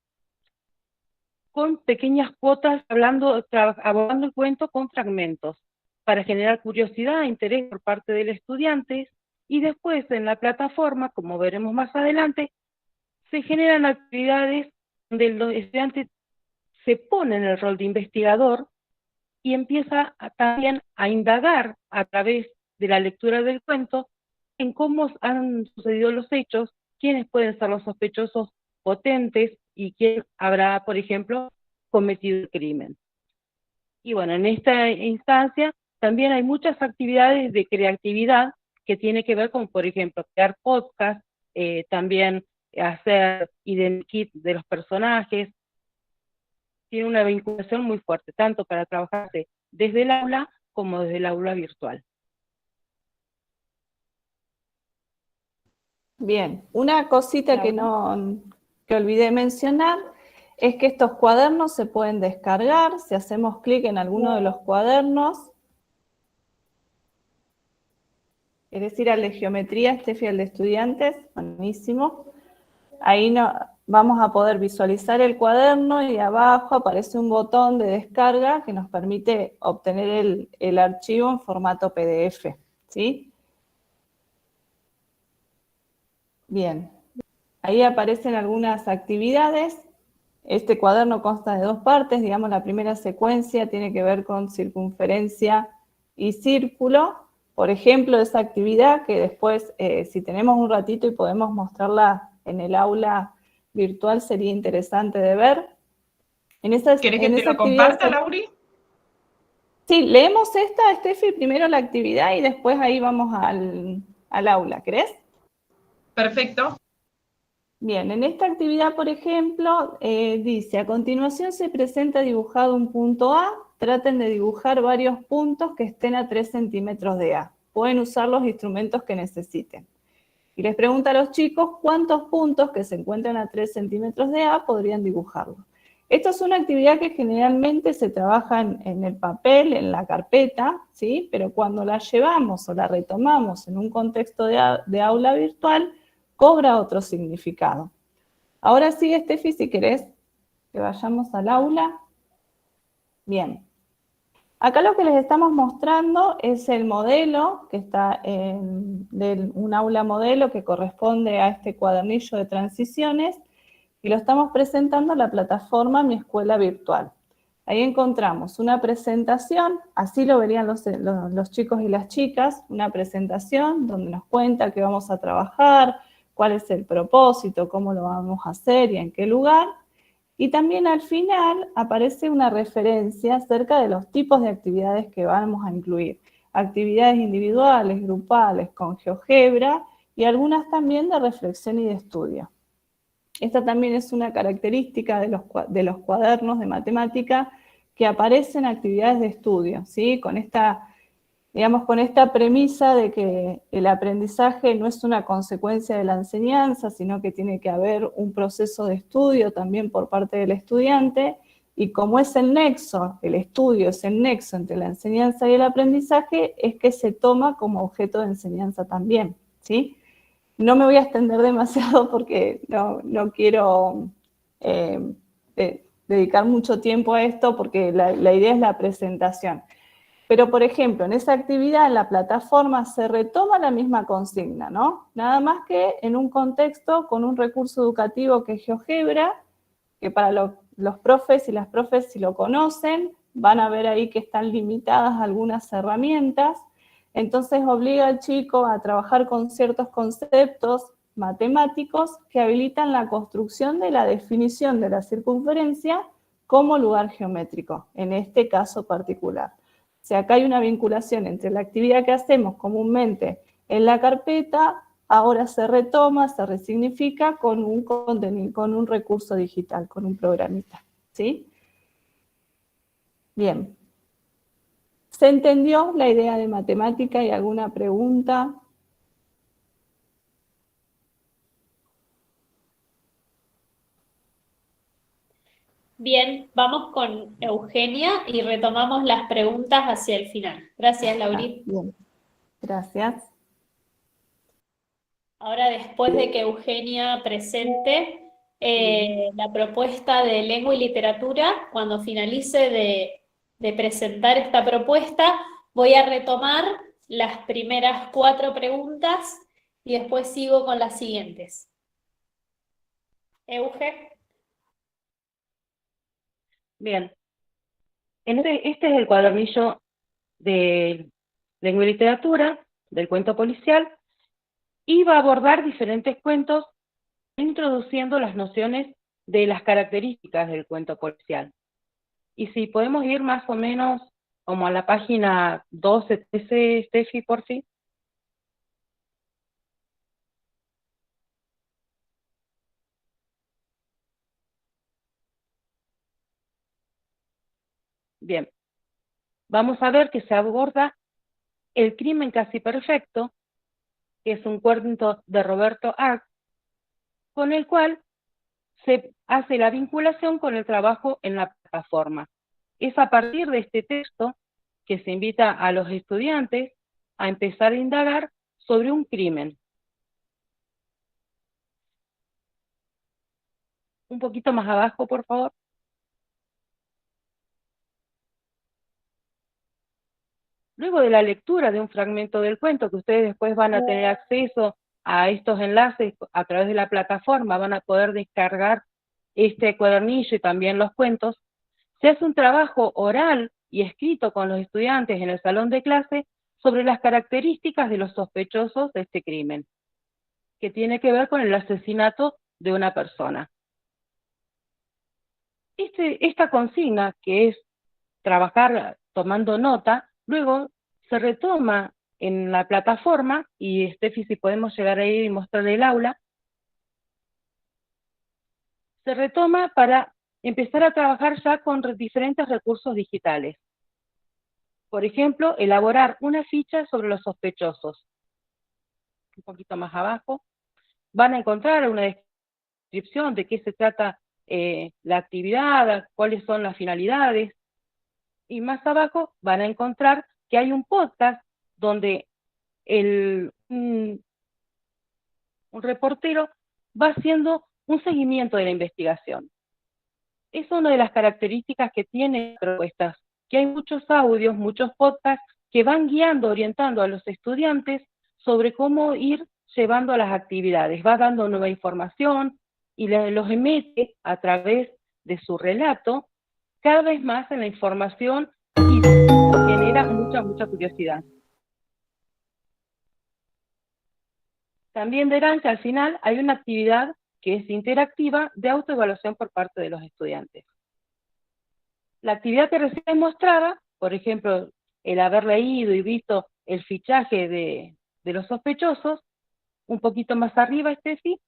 con pequeñas cuotas, abordando el cuento con fragmentos, para generar curiosidad e interés por parte del estudiante, y después en la plataforma, como veremos más adelante, se generan actividades donde los estudiantes se ponen en el rol de investigador y empieza también a indagar a través de la lectura del cuento en cómo han sucedido los hechos, quiénes pueden ser los sospechosos potentes y quién habrá, por ejemplo, cometido el crimen. Y bueno, en esta instancia también hay muchas actividades de creatividad que tiene que ver con, por ejemplo, crear podcasts, también hacer identikit de los personajes. Tiene una vinculación muy fuerte, tanto para trabajarse desde el aula como desde el aula virtual. Bien, una cosita que olvidé mencionar es que estos cuadernos se pueden descargar. Si hacemos clic en alguno de los cuadernos, ¿querés ir al de geometría, Steffi, al de estudiantes? Buenísimo. Ahí vamos a poder visualizar el cuaderno y abajo aparece un botón de descarga que nos permite obtener el archivo en formato PDF, ¿sí? Bien, ahí aparecen algunas actividades. Este cuaderno consta de 2 partes, digamos, la primera secuencia tiene que ver con circunferencia y círculo. Por ejemplo, esa actividad que después, si tenemos un ratito y podemos mostrarla en el aula virtual, sería interesante de ver. ¿Querés que te lo comparta, Lauri? Sí, leemos esta, Steffi, primero la actividad y después ahí vamos al aula, ¿querés? Perfecto. Bien, en esta actividad, por ejemplo, dice, a continuación se presenta dibujado un punto A, traten de dibujar varios puntos que estén a 3 centímetros de A. Pueden usar los instrumentos que necesiten. Y les pregunta a los chicos cuántos puntos que se encuentran a 3 centímetros de A podrían dibujarlo. Esto es una actividad que generalmente se trabaja en el papel, en la carpeta, ¿sí? Pero cuando la llevamos o la retomamos en un contexto de aula virtual, cobra otro significado. Ahora sí, Steffi, si querés que vayamos al aula. Bien. Acá lo que les estamos mostrando es el modelo que está un aula modelo que corresponde a este cuadernillo de transiciones y lo estamos presentando en la plataforma Mi Escuela Virtual. Ahí encontramos una presentación, así lo verían los chicos y las chicas, una presentación donde nos cuenta qué vamos a trabajar, cuál es el propósito, cómo lo vamos a hacer y en qué lugar. Y también al final aparece una referencia acerca de los tipos de actividades que vamos a incluir. Actividades individuales, grupales, con GeoGebra y algunas también de reflexión y de estudio. Esta también es una característica de los cuadernos de matemática que aparecen actividades de estudio, ¿sí? Con esta premisa de que el aprendizaje no es una consecuencia de la enseñanza, sino que tiene que haber un proceso de estudio también por parte del estudiante, y como es el nexo, el estudio es el nexo entre la enseñanza y el aprendizaje, es que se toma como objeto de enseñanza también, ¿sí? No me voy a extender demasiado porque no quiero dedicar mucho tiempo a esto porque la idea es la presentación. Pero, por ejemplo, en esa actividad, en la plataforma, se retoma la misma consigna, ¿no? Nada más que en un contexto con un recurso educativo que es GeoGebra, que para los profes y las profes, si lo conocen, van a ver ahí que están limitadas algunas herramientas. Entonces, obliga al chico a trabajar con ciertos conceptos matemáticos que habilitan la construcción de la definición de la circunferencia como lugar geométrico, en este caso particular. O sea, acá hay una vinculación entre la actividad que hacemos comúnmente en la carpeta, ahora se retoma, se resignifica con un contenido, con un recurso digital, con un programita, ¿sí? Bien. ¿Se entendió la idea de matemática? ¿Hay alguna pregunta? Bien, vamos con Eugenia y retomamos las preguntas hacia el final. Gracias, Laurit. Bien, gracias. Ahora, después de que Eugenia presente la propuesta de lengua y literatura, cuando finalice de presentar esta propuesta, voy a retomar las primeras 4 preguntas y después sigo con las siguientes. Euge. Bien. Este es el cuadernillo de lengua y literatura, del cuento policial, y va a abordar diferentes cuentos introduciendo las nociones de las características del cuento policial. Y si podemos ir más o menos como a la página 12, 13, Steffi, por fin. Bien, vamos a ver que se aborda El crimen casi perfecto, que es un cuento de Roberto Arlt, con el cual se hace la vinculación con el trabajo en la plataforma. Es a partir de este texto que se invita a los estudiantes a empezar a indagar sobre un crimen. Un poquito más abajo, por favor. Luego de la lectura de un fragmento del cuento, que ustedes después van a tener acceso a estos enlaces a través de la plataforma, van a poder descargar este cuadernillo y también los cuentos, se hace un trabajo oral y escrito con los estudiantes en el salón de clase sobre las características de los sospechosos de este crimen, que tiene que ver con el asesinato de una persona. Esta consigna, que es trabajar tomando nota, luego se retoma en la plataforma, y Steffi, si podemos llegar ahí y mostrar el aula, se retoma para empezar a trabajar ya con diferentes recursos digitales. Por ejemplo, elaborar una ficha sobre los sospechosos. Un poquito más abajo. Van a encontrar una descripción de qué se trata la actividad, cuáles son las finalidades. Y más abajo van a encontrar que hay un podcast donde un reportero va haciendo un seguimiento de la investigación. Es una de las características que tiene las propuestas, que hay muchos audios, muchos podcasts que van guiando, orientando a los estudiantes sobre cómo ir llevando a las actividades. Va dando nueva información y los mete a través de su relato cada vez más en la información y genera mucha curiosidad. También verán que al final hay una actividad que es interactiva de autoevaluación por parte de los estudiantes. La actividad que recién mostraba, por ejemplo, el haber leído y visto el fichaje de los sospechosos, un poquito más arriba, Steffi,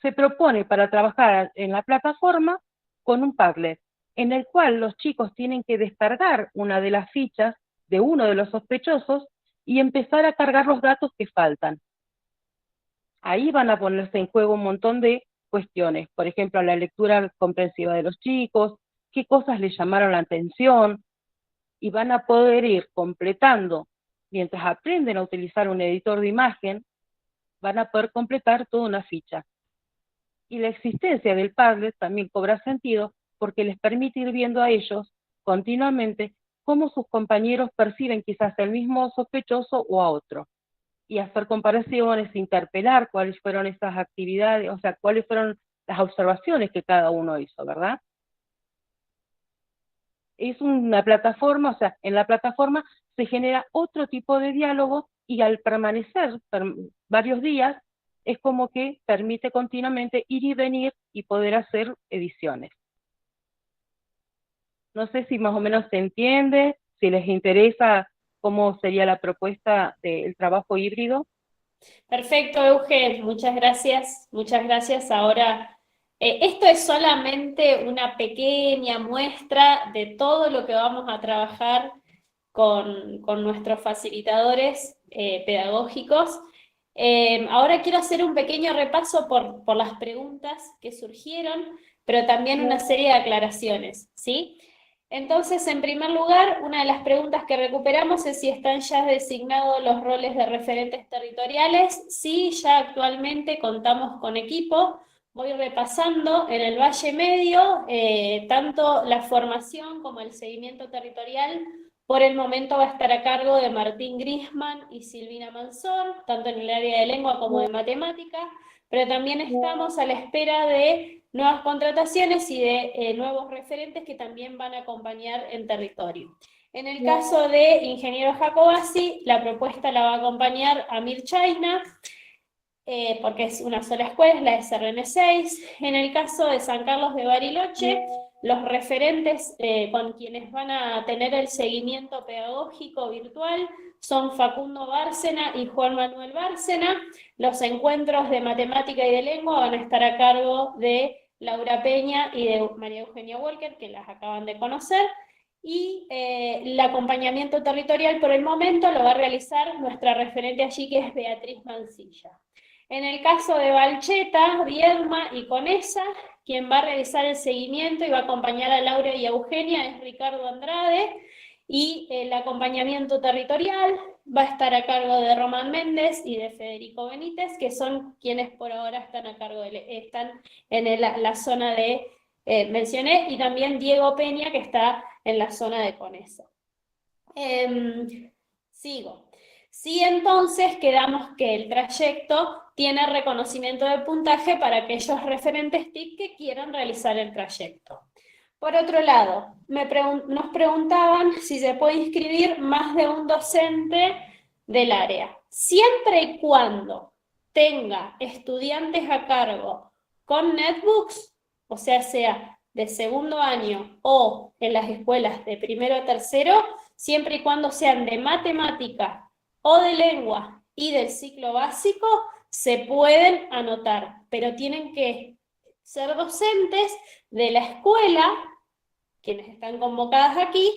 se propone para trabajar en la plataforma con un Padlet, en el cual los chicos tienen que descargar una de las fichas de uno de los sospechosos y empezar a cargar los datos que faltan. Ahí van a ponerse en juego un montón de cuestiones, por ejemplo, la lectura comprensiva de los chicos, qué cosas les llamaron la atención, y van a poder ir completando, mientras aprenden a utilizar un editor de imagen, van a poder completar toda una ficha. Y la existencia del Padlet también cobra sentido porque les permite ir viendo a ellos continuamente cómo sus compañeros perciben quizás el mismo sospechoso o a otro, y hacer comparaciones, interpelar cuáles fueron esas actividades, o sea, cuáles fueron las observaciones que cada uno hizo, ¿verdad? Es una plataforma, o sea, en la plataforma se genera otro tipo de diálogo, y al permanecer varios días, es como que permite continuamente ir y venir y poder hacer ediciones. No sé si más o menos se entiende, si les interesa cómo sería la propuesta del trabajo híbrido. Perfecto, Euge, muchas gracias. Muchas gracias. Ahora, esto es solamente una pequeña muestra de todo lo que vamos a trabajar con nuestros facilitadores pedagógicos. Ahora quiero hacer un pequeño repaso por las preguntas que surgieron. pero también una serie de aclaraciones, ¿sí? Entonces, en primer lugar, una de las preguntas que recuperamos es si están ya designados los roles de referentes territoriales. Sí, ya actualmente contamos con equipo. Voy repasando en el Valle Medio, tanto la formación como el seguimiento territorial, por el momento va a estar a cargo de Martín Grisman y Silvina Manzor, tanto en el área de lengua como de matemática, pero también estamos a la espera de nuevas contrataciones y de nuevos referentes que también van a acompañar en territorio. En el caso de Ingeniero Jacobasi, la propuesta la va a acompañar Amir Chayna, porque es una sola escuela, es la SRN6. En el caso de San Carlos de Bariloche, los referentes con quienes van a tener el seguimiento pedagógico virtual son Facundo Bárcena y Juan Manuel Bárcena. Los encuentros de matemática y de lengua van a estar a cargo de Laura Peña y de María Eugenia Walker, que las acaban de conocer. Y el acompañamiento territorial por el momento lo va a realizar nuestra referente allí, que es Beatriz Mancilla. En el caso de Valcheta, Viedma y Conesa, quien va a realizar el seguimiento y va a acompañar a Laura y a Eugenia es Ricardo Andrade, y el acompañamiento territorial va a estar a cargo de Román Méndez y de Federico Benítez, que son quienes por ahora están a cargo están en la zona de, mencioné, y también Diego Peña, que está en la zona de Conesa. Sigo. Sí, entonces quedamos que el trayecto tiene reconocimiento de puntaje para aquellos referentes TIC que quieran realizar el trayecto. Por otro lado, nos preguntaban si se puede inscribir más de un docente del área. Siempre y cuando tenga estudiantes a cargo con netbooks, o sea de segundo año o en las escuelas de primero a tercero, siempre y cuando sean de matemática o de lengua y del ciclo básico, se pueden anotar, pero tienen que ser docentes de la escuela, quienes están convocadas aquí,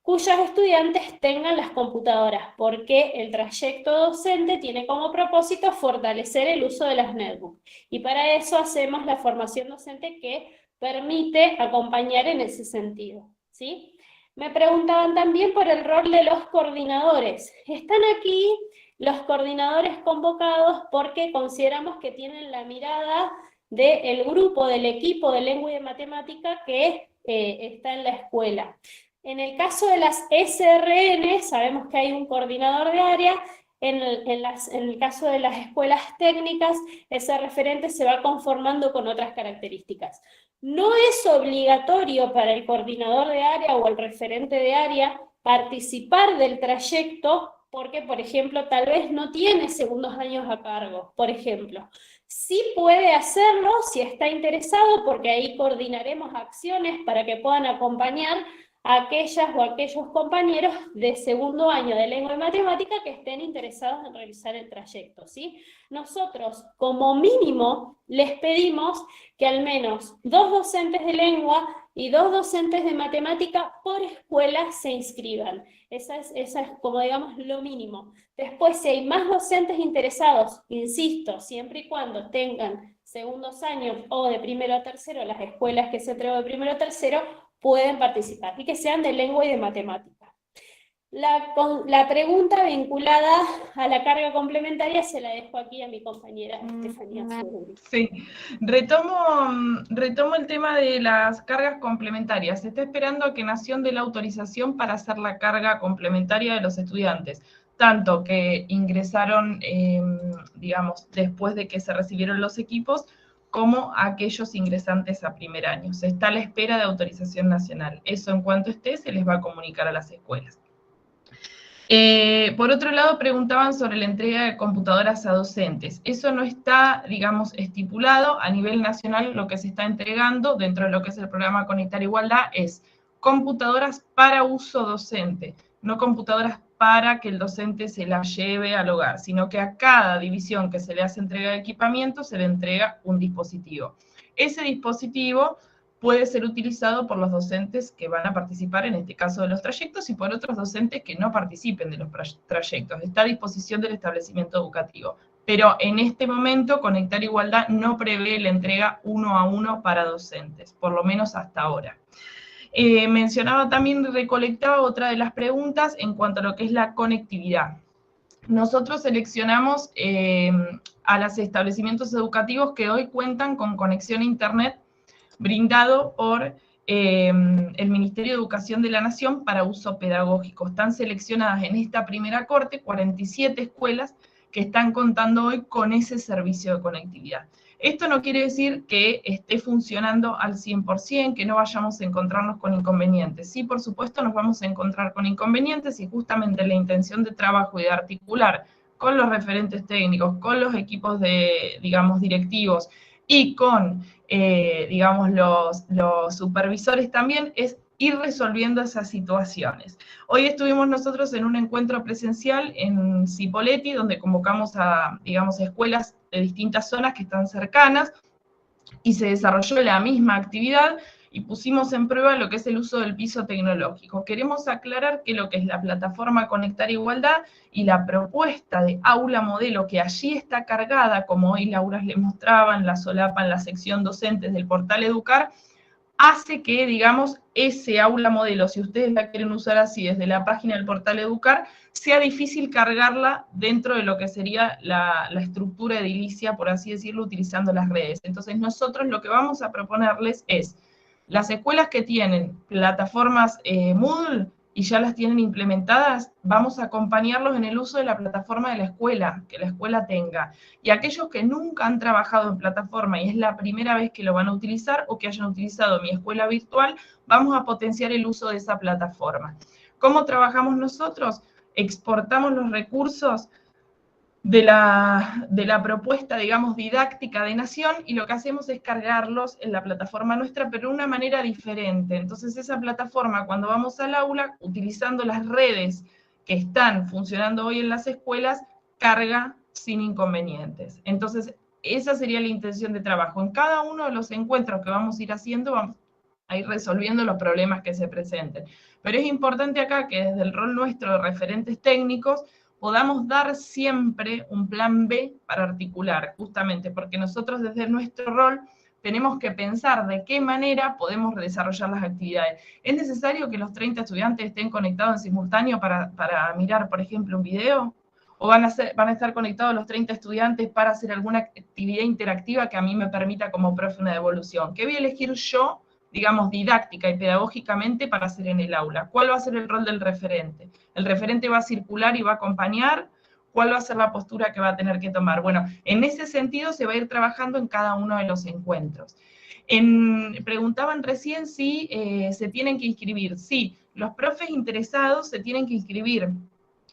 cuyos estudiantes tengan las computadoras, porque el trayecto docente tiene como propósito fortalecer el uso de las netbooks. Y para eso hacemos la formación docente que permite acompañar en ese sentido, ¿sí? Me preguntaban también por el rol de los coordinadores. Están aquí los coordinadores convocados porque consideramos que tienen la mirada del grupo, del equipo de lengua y de matemática que está en la escuela. En el caso de las SRN, sabemos que hay un coordinador de área. En el caso de las escuelas técnicas, ese referente se va conformando con otras características. No es obligatorio para el coordinador de área o el referente de área participar del trayecto porque, por ejemplo, tal vez no tiene segundos años a cargo, por ejemplo. Sí puede hacerlo si está interesado, porque ahí coordinaremos acciones para que puedan acompañar a aquellas o aquellos compañeros de segundo año de lengua y matemática que estén interesados en realizar el trayecto, ¿sí? Nosotros, como mínimo, les pedimos que al menos 2 docentes de lengua y 2 docentes de matemática por escuela se inscriban. Esa es como digamos lo mínimo. Después, si hay más docentes interesados, insisto, siempre y cuando tengan segundos años o de primero a tercero, las escuelas que se atrevan de primero a tercero, pueden participar, y que sean de lengua y de matemática. La pregunta vinculada a la carga complementaria se la dejo aquí a mi compañera Estefanía Zururi. Sí, retomo el tema de las cargas complementarias. Se está esperando a que Nación dé la autorización para hacer la carga complementaria de los estudiantes, tanto que ingresaron, digamos, después de que se recibieron los equipos, como aquellos ingresantes a primer año. Se está a la espera de autorización nacional. Eso, en cuanto esté, se les va a comunicar a las escuelas. Por otro lado, preguntaban sobre la entrega de computadoras a docentes. Eso no está, digamos, estipulado a nivel nacional. Lo que se está entregando dentro de lo que es el programa Conectar Igualdad es computadoras para uso docente, no computadoras para que el docente se las lleve al hogar, sino que a cada división que se le hace entrega de equipamiento se le entrega un dispositivo. Ese dispositivo puede ser utilizado por los docentes que van a participar, en este caso de los trayectos, y por otros docentes que no participen de los trayectos. Está a disposición del establecimiento educativo. pero en este momento Conectar Igualdad no prevé la entrega 1 a 1 para docentes, por lo menos hasta ahora. Mencionaba también, recolectaba otra de las preguntas en cuanto a lo que es la conectividad. Nosotros seleccionamos a los establecimientos educativos que hoy cuentan con conexión a Internet brindado por el Ministerio de Educación de la Nación para uso pedagógico. Están seleccionadas en esta primera corte 47 escuelas que están contando hoy con ese servicio de conectividad. Esto no quiere decir que esté funcionando al 100%, que no vayamos a encontrarnos con inconvenientes. Sí, por supuesto, nos vamos a encontrar con inconvenientes y justamente la intención de trabajo y de articular con los referentes técnicos, con los equipos de, digamos, directivos y con, digamos, los supervisores también es ir resolviendo esas situaciones. Hoy estuvimos nosotros en un encuentro presencial en Cipolletti, donde convocamos a, digamos, escuelas de distintas zonas que están cercanas, y se desarrolló la misma actividad, y pusimos en prueba lo que es el uso del piso tecnológico. Queremos aclarar que lo que es la plataforma Conectar Igualdad y la propuesta de aula modelo que allí está cargada, como hoy Laura les mostraba en la solapa, en la sección docentes del portal Educar, hace que, digamos, ese aula modelo, si ustedes la quieren usar así desde la página del portal Educar, sea difícil cargarla dentro de lo que sería la estructura edilicia, por así decirlo, utilizando las redes. Entonces nosotros lo que vamos a proponerles es, las escuelas que tienen plataformas Moodle y ya las tienen implementadas, vamos a acompañarlos en el uso de la plataforma de la escuela, que la escuela tenga. Y aquellos que nunca han trabajado en plataforma y es la primera vez que lo van a utilizar o que hayan utilizado Mi Escuela Virtual, vamos a potenciar el uso de esa plataforma. ¿Cómo trabajamos nosotros? Exportamos los recursos de la propuesta, digamos, didáctica de Nación, y lo que hacemos es cargarlos en la plataforma nuestra, pero de una manera diferente. Entonces esa plataforma, cuando vamos al aula, utilizando las redes que están funcionando hoy en las escuelas, carga sin inconvenientes. Entonces esa sería la intención de trabajo. En cada uno de los encuentros que vamos a ir haciendo, vamos a ir resolviendo los problemas que se presenten. Pero es importante acá que desde el rol nuestro de referentes técnicos, podamos dar siempre un plan B para articular, justamente porque nosotros desde nuestro rol tenemos que pensar de qué manera podemos desarrollar las actividades. ¿Es necesario que los 30 estudiantes estén conectados en simultáneo para mirar, por ejemplo, un video? ¿O van a estar conectados los 30 estudiantes para hacer alguna actividad interactiva que a mí me permita como profe una devolución? ¿Qué voy a elegir yo, digamos, didáctica y pedagógicamente para hacer en el aula? ¿Cuál va a ser el rol del referente? ¿El referente va a circular y va a acompañar? ¿Cuál va a ser la postura que va a tener que tomar? Bueno, en ese sentido se va a ir trabajando en cada uno de los encuentros. Preguntaban recién si se tienen que inscribir. Sí, los profes interesados se tienen que inscribir.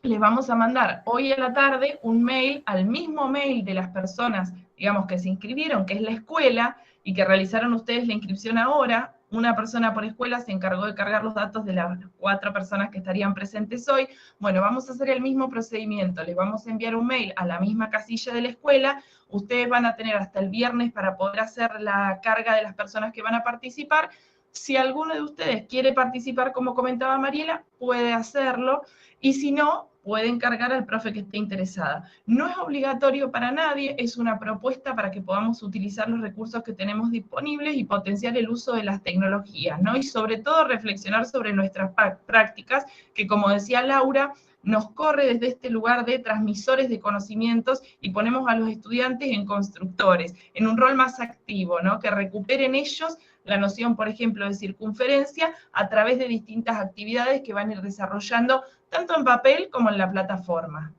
Les vamos a mandar hoy a la tarde un mail al mismo mail de las personas, digamos, que se inscribieron, que es la escuela, y que realizaron ustedes la inscripción ahora. Una persona por escuela se encargó de cargar los datos de las 4 personas que estarían presentes hoy. Bueno, vamos a hacer el mismo procedimiento. Les vamos a enviar un mail a la misma casilla de la escuela. Ustedes van a tener hasta el viernes para poder hacer la carga de las personas que van a participar. Si alguno de ustedes quiere participar, como comentaba Mariela, puede hacerlo. Y si no, pueden cargar al profe que esté interesada. No es obligatorio para nadie, es una propuesta para que podamos utilizar los recursos que tenemos disponibles y potenciar el uso de las tecnologías, ¿no? Y sobre todo reflexionar sobre nuestras prácticas, que como decía Laura, nos corre desde este lugar de transmisores de conocimientos y ponemos a los estudiantes en constructores, en un rol más activo, ¿no? Que recuperen ellos la noción, por ejemplo, de circunferencia a través de distintas actividades que van a ir desarrollando tanto en papel como en la plataforma.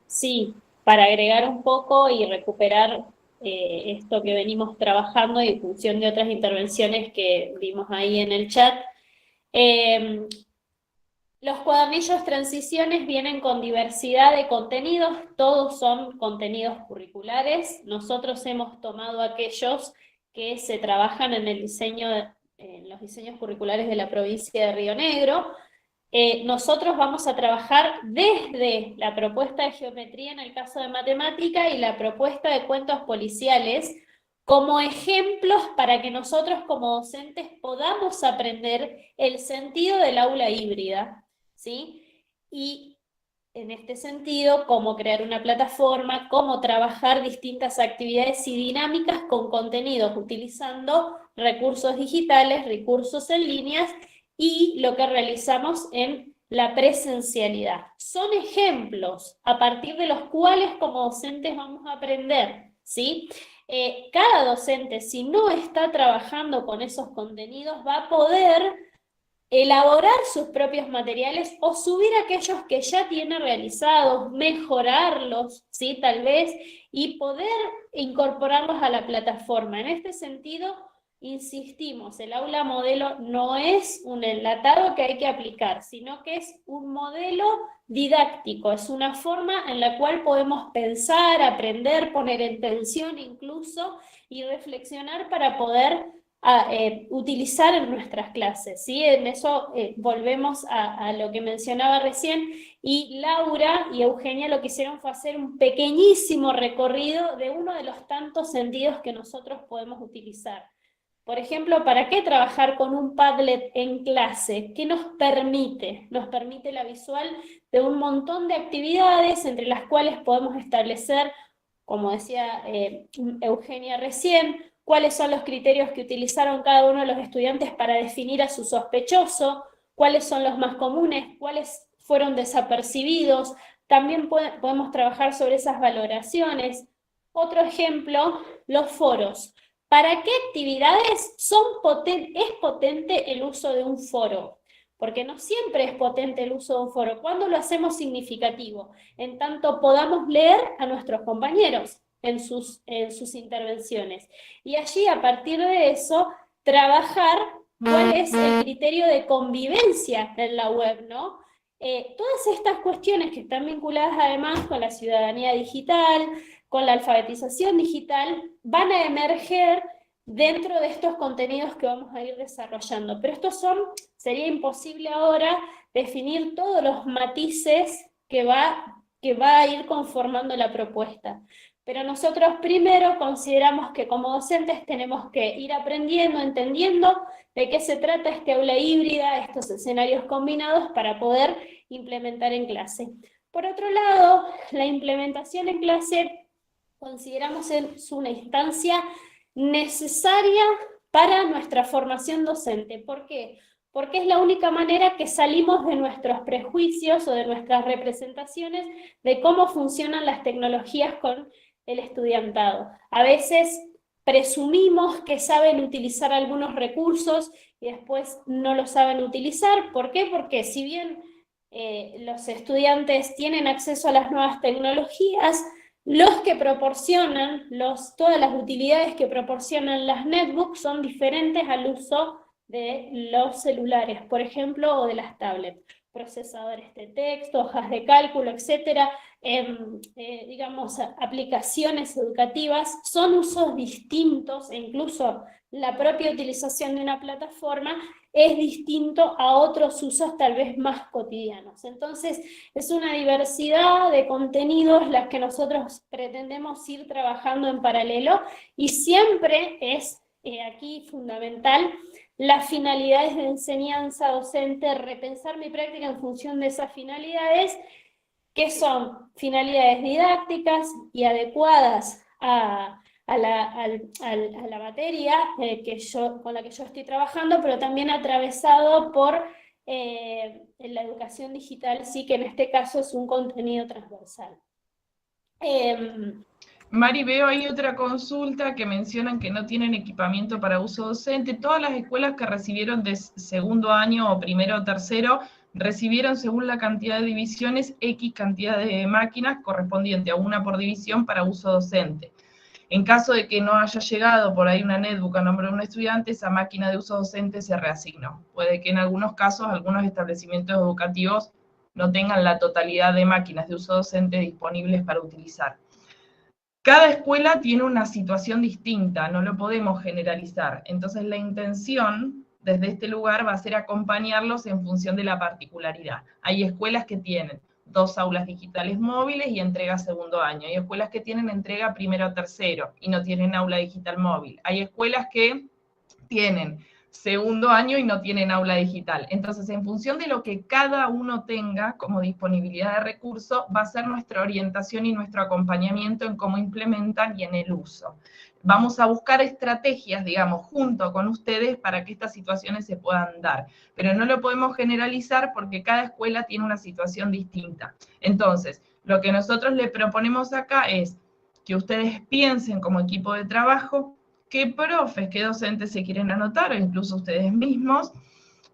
Sí, para agregar un poco y recuperar esto que venimos trabajando y en función de otras intervenciones que vimos ahí en el chat, los cuadernillos transiciones vienen con diversidad de contenidos, todos son contenidos curriculares. Nosotros hemos tomado aquellos que se trabajan en el diseño, en los diseños curriculares de la provincia de Río Negro. Nosotros vamos a trabajar desde la propuesta de geometría en el caso de matemática y la propuesta de cuentos policiales como ejemplos para que nosotros como docentes podamos aprender el sentido del aula híbrida, ¿sí? Y en este sentido, cómo crear una plataforma, cómo trabajar distintas actividades y dinámicas con contenidos utilizando recursos digitales, recursos en líneas y lo que realizamos en la presencialidad. Son ejemplos a partir de los cuales como docentes vamos a aprender, ¿sí? Cada docente, si no está trabajando con esos contenidos, va a poder elaborar sus propios materiales o subir aquellos que ya tiene realizados, mejorarlos, ¿sí? Tal vez, y poder incorporarlos a la plataforma. En este sentido, insistimos, el aula modelo no es un enlatado que hay que aplicar, sino que es un modelo didáctico, es una forma en la cual podemos pensar, aprender, poner en tensión incluso, y reflexionar para poder utilizar en nuestras clases, ¿sí? En eso volvemos a lo que mencionaba recién, y Laura y Eugenia lo que hicieron fue hacer un pequeñísimo recorrido de uno de los tantos sentidos que nosotros podemos utilizar. Por ejemplo, ¿para qué trabajar con un Padlet en clase? ¿Qué nos permite? Nos permite la visual de un montón de actividades entre las cuales podemos establecer, como decía Eugenia recién, cuáles son los criterios que utilizaron cada uno de los estudiantes para definir a su sospechoso, cuáles son los más comunes, cuáles fueron desapercibidos. También podemos trabajar sobre esas valoraciones. Otro ejemplo, los foros. ¿Para qué actividades es potente el uso de un foro? Porque no siempre es potente el uso de un foro. ¿Cuándo lo hacemos significativo? En tanto podamos leer a nuestros compañeros en sus intervenciones. Y allí, a partir de eso, trabajar cuál es el criterio de convivencia en la web, ¿no? Todas estas cuestiones que están vinculadas además con la ciudadanía digital, con la alfabetización digital, van a emerger dentro de estos contenidos que vamos a ir desarrollando. Pero sería imposible ahora definir todos los matices que va a ir conformando la propuesta. Pero nosotros primero consideramos que como docentes tenemos que ir aprendiendo, entendiendo de qué se trata este aula híbrida, estos escenarios combinados para poder implementar en clase. Por otro lado, la implementación en clase consideramos es una instancia necesaria para nuestra formación docente. ¿Por qué? Porque es la única manera que salimos de nuestros prejuicios o de nuestras representaciones de cómo funcionan las tecnologías con el estudiantado. A veces presumimos que saben utilizar algunos recursos y después no los saben utilizar. ¿Por qué? Porque si bien los estudiantes tienen acceso a las nuevas tecnologías, los que proporcionan, todas las utilidades que proporcionan las netbooks son diferentes al uso de los celulares, por ejemplo, o de las tablets. Procesadores de texto, hojas de cálculo, etcétera, digamos, aplicaciones educativas, son usos distintos, e incluso la propia utilización de una plataforma es distinto a otros usos tal vez más cotidianos. Entonces, es una diversidad de contenidos las que nosotros pretendemos ir trabajando en paralelo, y siempre es aquí fundamental las finalidades de enseñanza docente, repensar mi práctica en función de esas finalidades, que son finalidades didácticas y adecuadas a la materia con la que yo estoy trabajando, pero también atravesado por la educación digital, sí, que en este caso es un contenido transversal. Mari, veo ahí otra consulta que mencionan que no tienen equipamiento para uso docente. Todas las escuelas que recibieron de segundo año o primero o tercero recibieron, según la cantidad de divisiones, X cantidad de máquinas correspondiente a una por división para uso docente. En caso de que no haya llegado por ahí una netbook a nombre de un estudiante, esa máquina de uso docente se reasignó. Puede que en algunos casos algunos establecimientos educativos no tengan la totalidad de máquinas de uso docente disponibles para utilizar. Cada escuela tiene una situación distinta, no lo podemos generalizar. Entonces la intención desde este lugar va a ser acompañarlos en función de la particularidad. Hay escuelas que tienen 2 aulas digitales móviles y entrega segundo año. Hay escuelas que tienen entrega primero o tercero y no tienen aula digital móvil. Hay escuelas que tienen segundo año y no tienen aula digital. Entonces, en función de lo que cada uno tenga como disponibilidad de recursos, va a ser nuestra orientación y nuestro acompañamiento en cómo implementan y en el uso. Vamos a buscar estrategias, digamos, junto con ustedes para que estas situaciones se puedan dar. Pero no lo podemos generalizar porque cada escuela tiene una situación distinta. Entonces, lo que nosotros le proponemos acá es que ustedes piensen como equipo de trabajo qué profes, qué docentes se quieren anotar, o incluso ustedes mismos,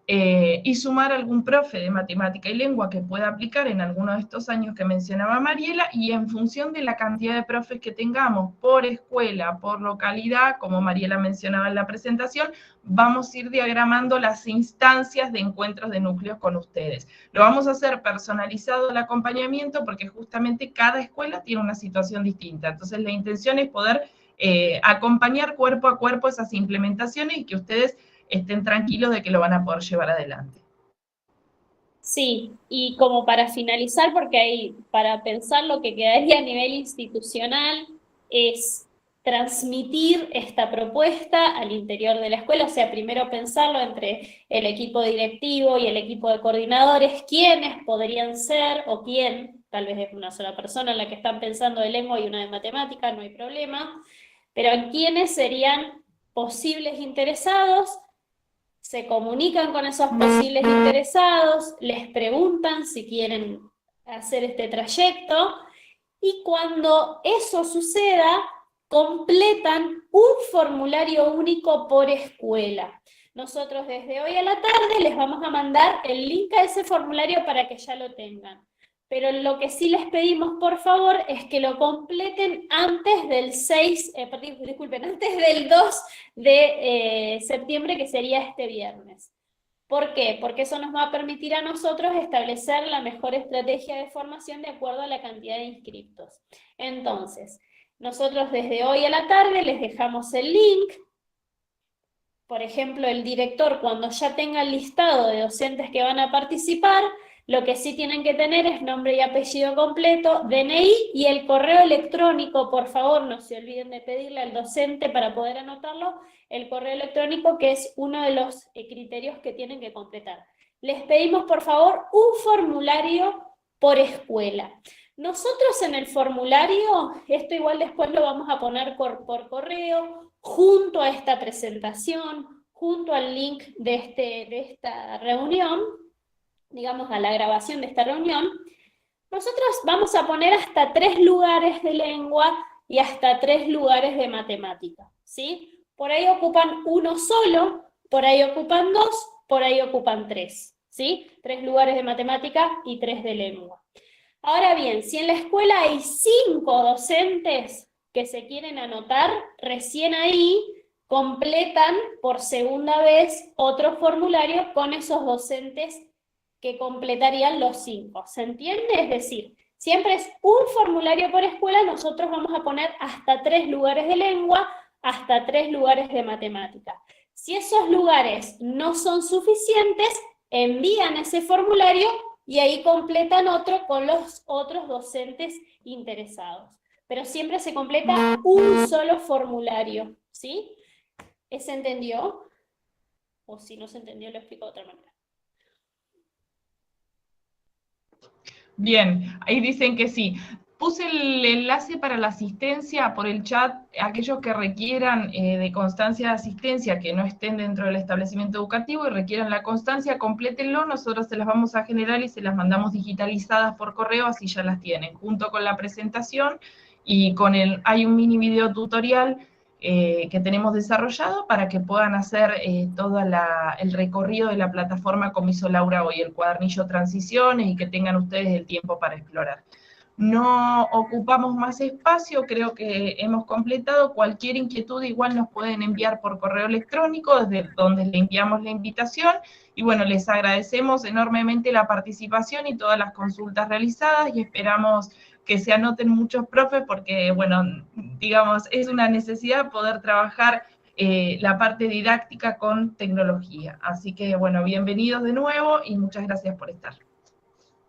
y sumar algún profe de matemática y lengua que pueda aplicar en alguno de estos años que mencionaba Mariela, y en función de la cantidad de profes que tengamos por escuela, por localidad, como Mariela mencionaba en la presentación, vamos a ir diagramando las instancias de encuentros de núcleos con ustedes. Lo vamos a hacer personalizado el acompañamiento porque justamente cada escuela tiene una situación distinta. Entonces la intención es poder acompañar cuerpo a cuerpo esas implementaciones y que ustedes estén tranquilos de que lo van a poder llevar adelante. Sí, y como para finalizar, porque ahí para pensar lo que quedaría a nivel institucional es transmitir esta propuesta al interior de la escuela, o sea, primero pensarlo entre el equipo directivo y el equipo de coordinadores, quiénes podrían ser o quién, tal vez es una sola persona en la que están pensando de lengua y una de matemática, no hay problema, pero quiénes serían posibles interesados. Se comunican con esos posibles interesados, les preguntan si quieren hacer este trayecto, y cuando eso suceda, completan un formulario único por escuela. Nosotros desde hoy a la tarde les vamos a mandar el link a ese formulario para que ya lo tengan. Pero lo que sí les pedimos, por favor, es que lo completen antes del 2 de septiembre, que sería este viernes. ¿Por qué? Porque eso nos va a permitir a nosotros establecer la mejor estrategia de formación de acuerdo a la cantidad de inscriptos. Entonces, nosotros desde hoy a la tarde les dejamos el link. Por ejemplo, el director, cuando ya tenga el listado de docentes que van a participar, lo que sí tienen que tener es nombre y apellido completo, DNI y el correo electrónico. Por favor, no se olviden de pedirle al docente para poder anotarlo, el correo electrónico, que es uno de los criterios que tienen que completar. Les pedimos, por favor, un formulario por escuela. Nosotros en el formulario, esto igual después lo vamos a poner por correo, junto a esta presentación, junto al link de esta reunión, digamos, a la grabación de esta reunión, nosotros vamos a poner hasta 3 lugares de lengua y hasta 3 lugares de matemática, ¿sí? Por ahí ocupan uno solo, por ahí ocupan 2, por ahí ocupan 3, ¿sí? 3 lugares de matemática y 3 de lengua. Ahora bien, si en la escuela hay 5 docentes que se quieren anotar, recién ahí completan por segunda vez otro formulario con esos docentes que completarían los 5. ¿Se entiende? Es decir, siempre es un formulario por escuela, nosotros vamos a poner hasta 3 lugares de lengua, hasta 3 lugares de matemática. Si esos lugares no son suficientes, envían ese formulario y ahí completan otro con los otros docentes interesados. Pero siempre se completa un solo formulario, ¿sí? ¿Se entendió? O si no se entendió, lo explico de otra manera. Bien, ahí dicen que sí. Puse el enlace para la asistencia por el chat. Aquellos que requieran de constancia de asistencia, que no estén dentro del establecimiento educativo y requieran la constancia, complétenlo. Nosotros se las vamos a generar y se las mandamos digitalizadas por correo, así ya las tienen, junto con la presentación y hay un mini video tutorial que tenemos desarrollado para que puedan hacer todo el recorrido de la plataforma como hizo Laura hoy, el cuadernillo transiciones, y que tengan ustedes el tiempo para explorar. No ocupamos más espacio, creo que hemos completado. Cualquier inquietud igual nos pueden enviar por correo electrónico, desde donde le enviamos la invitación, y bueno, les agradecemos enormemente la participación y todas las consultas realizadas, y esperamos que se anoten muchos profes, porque, bueno, digamos, es una necesidad poder trabajar la parte didáctica con tecnología. Así que, bueno, bienvenidos de nuevo y muchas gracias por estar.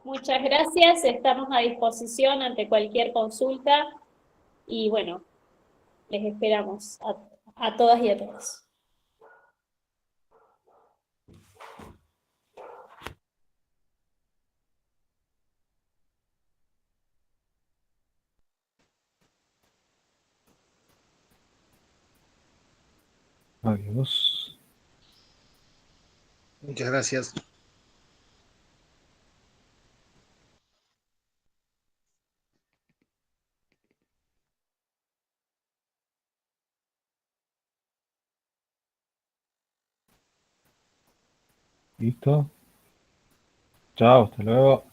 Muchas gracias, estamos a disposición ante cualquier consulta y, bueno, les esperamos a todas y a todos. Adiós. Muchas gracias. ¿Listo? Chao, hasta luego.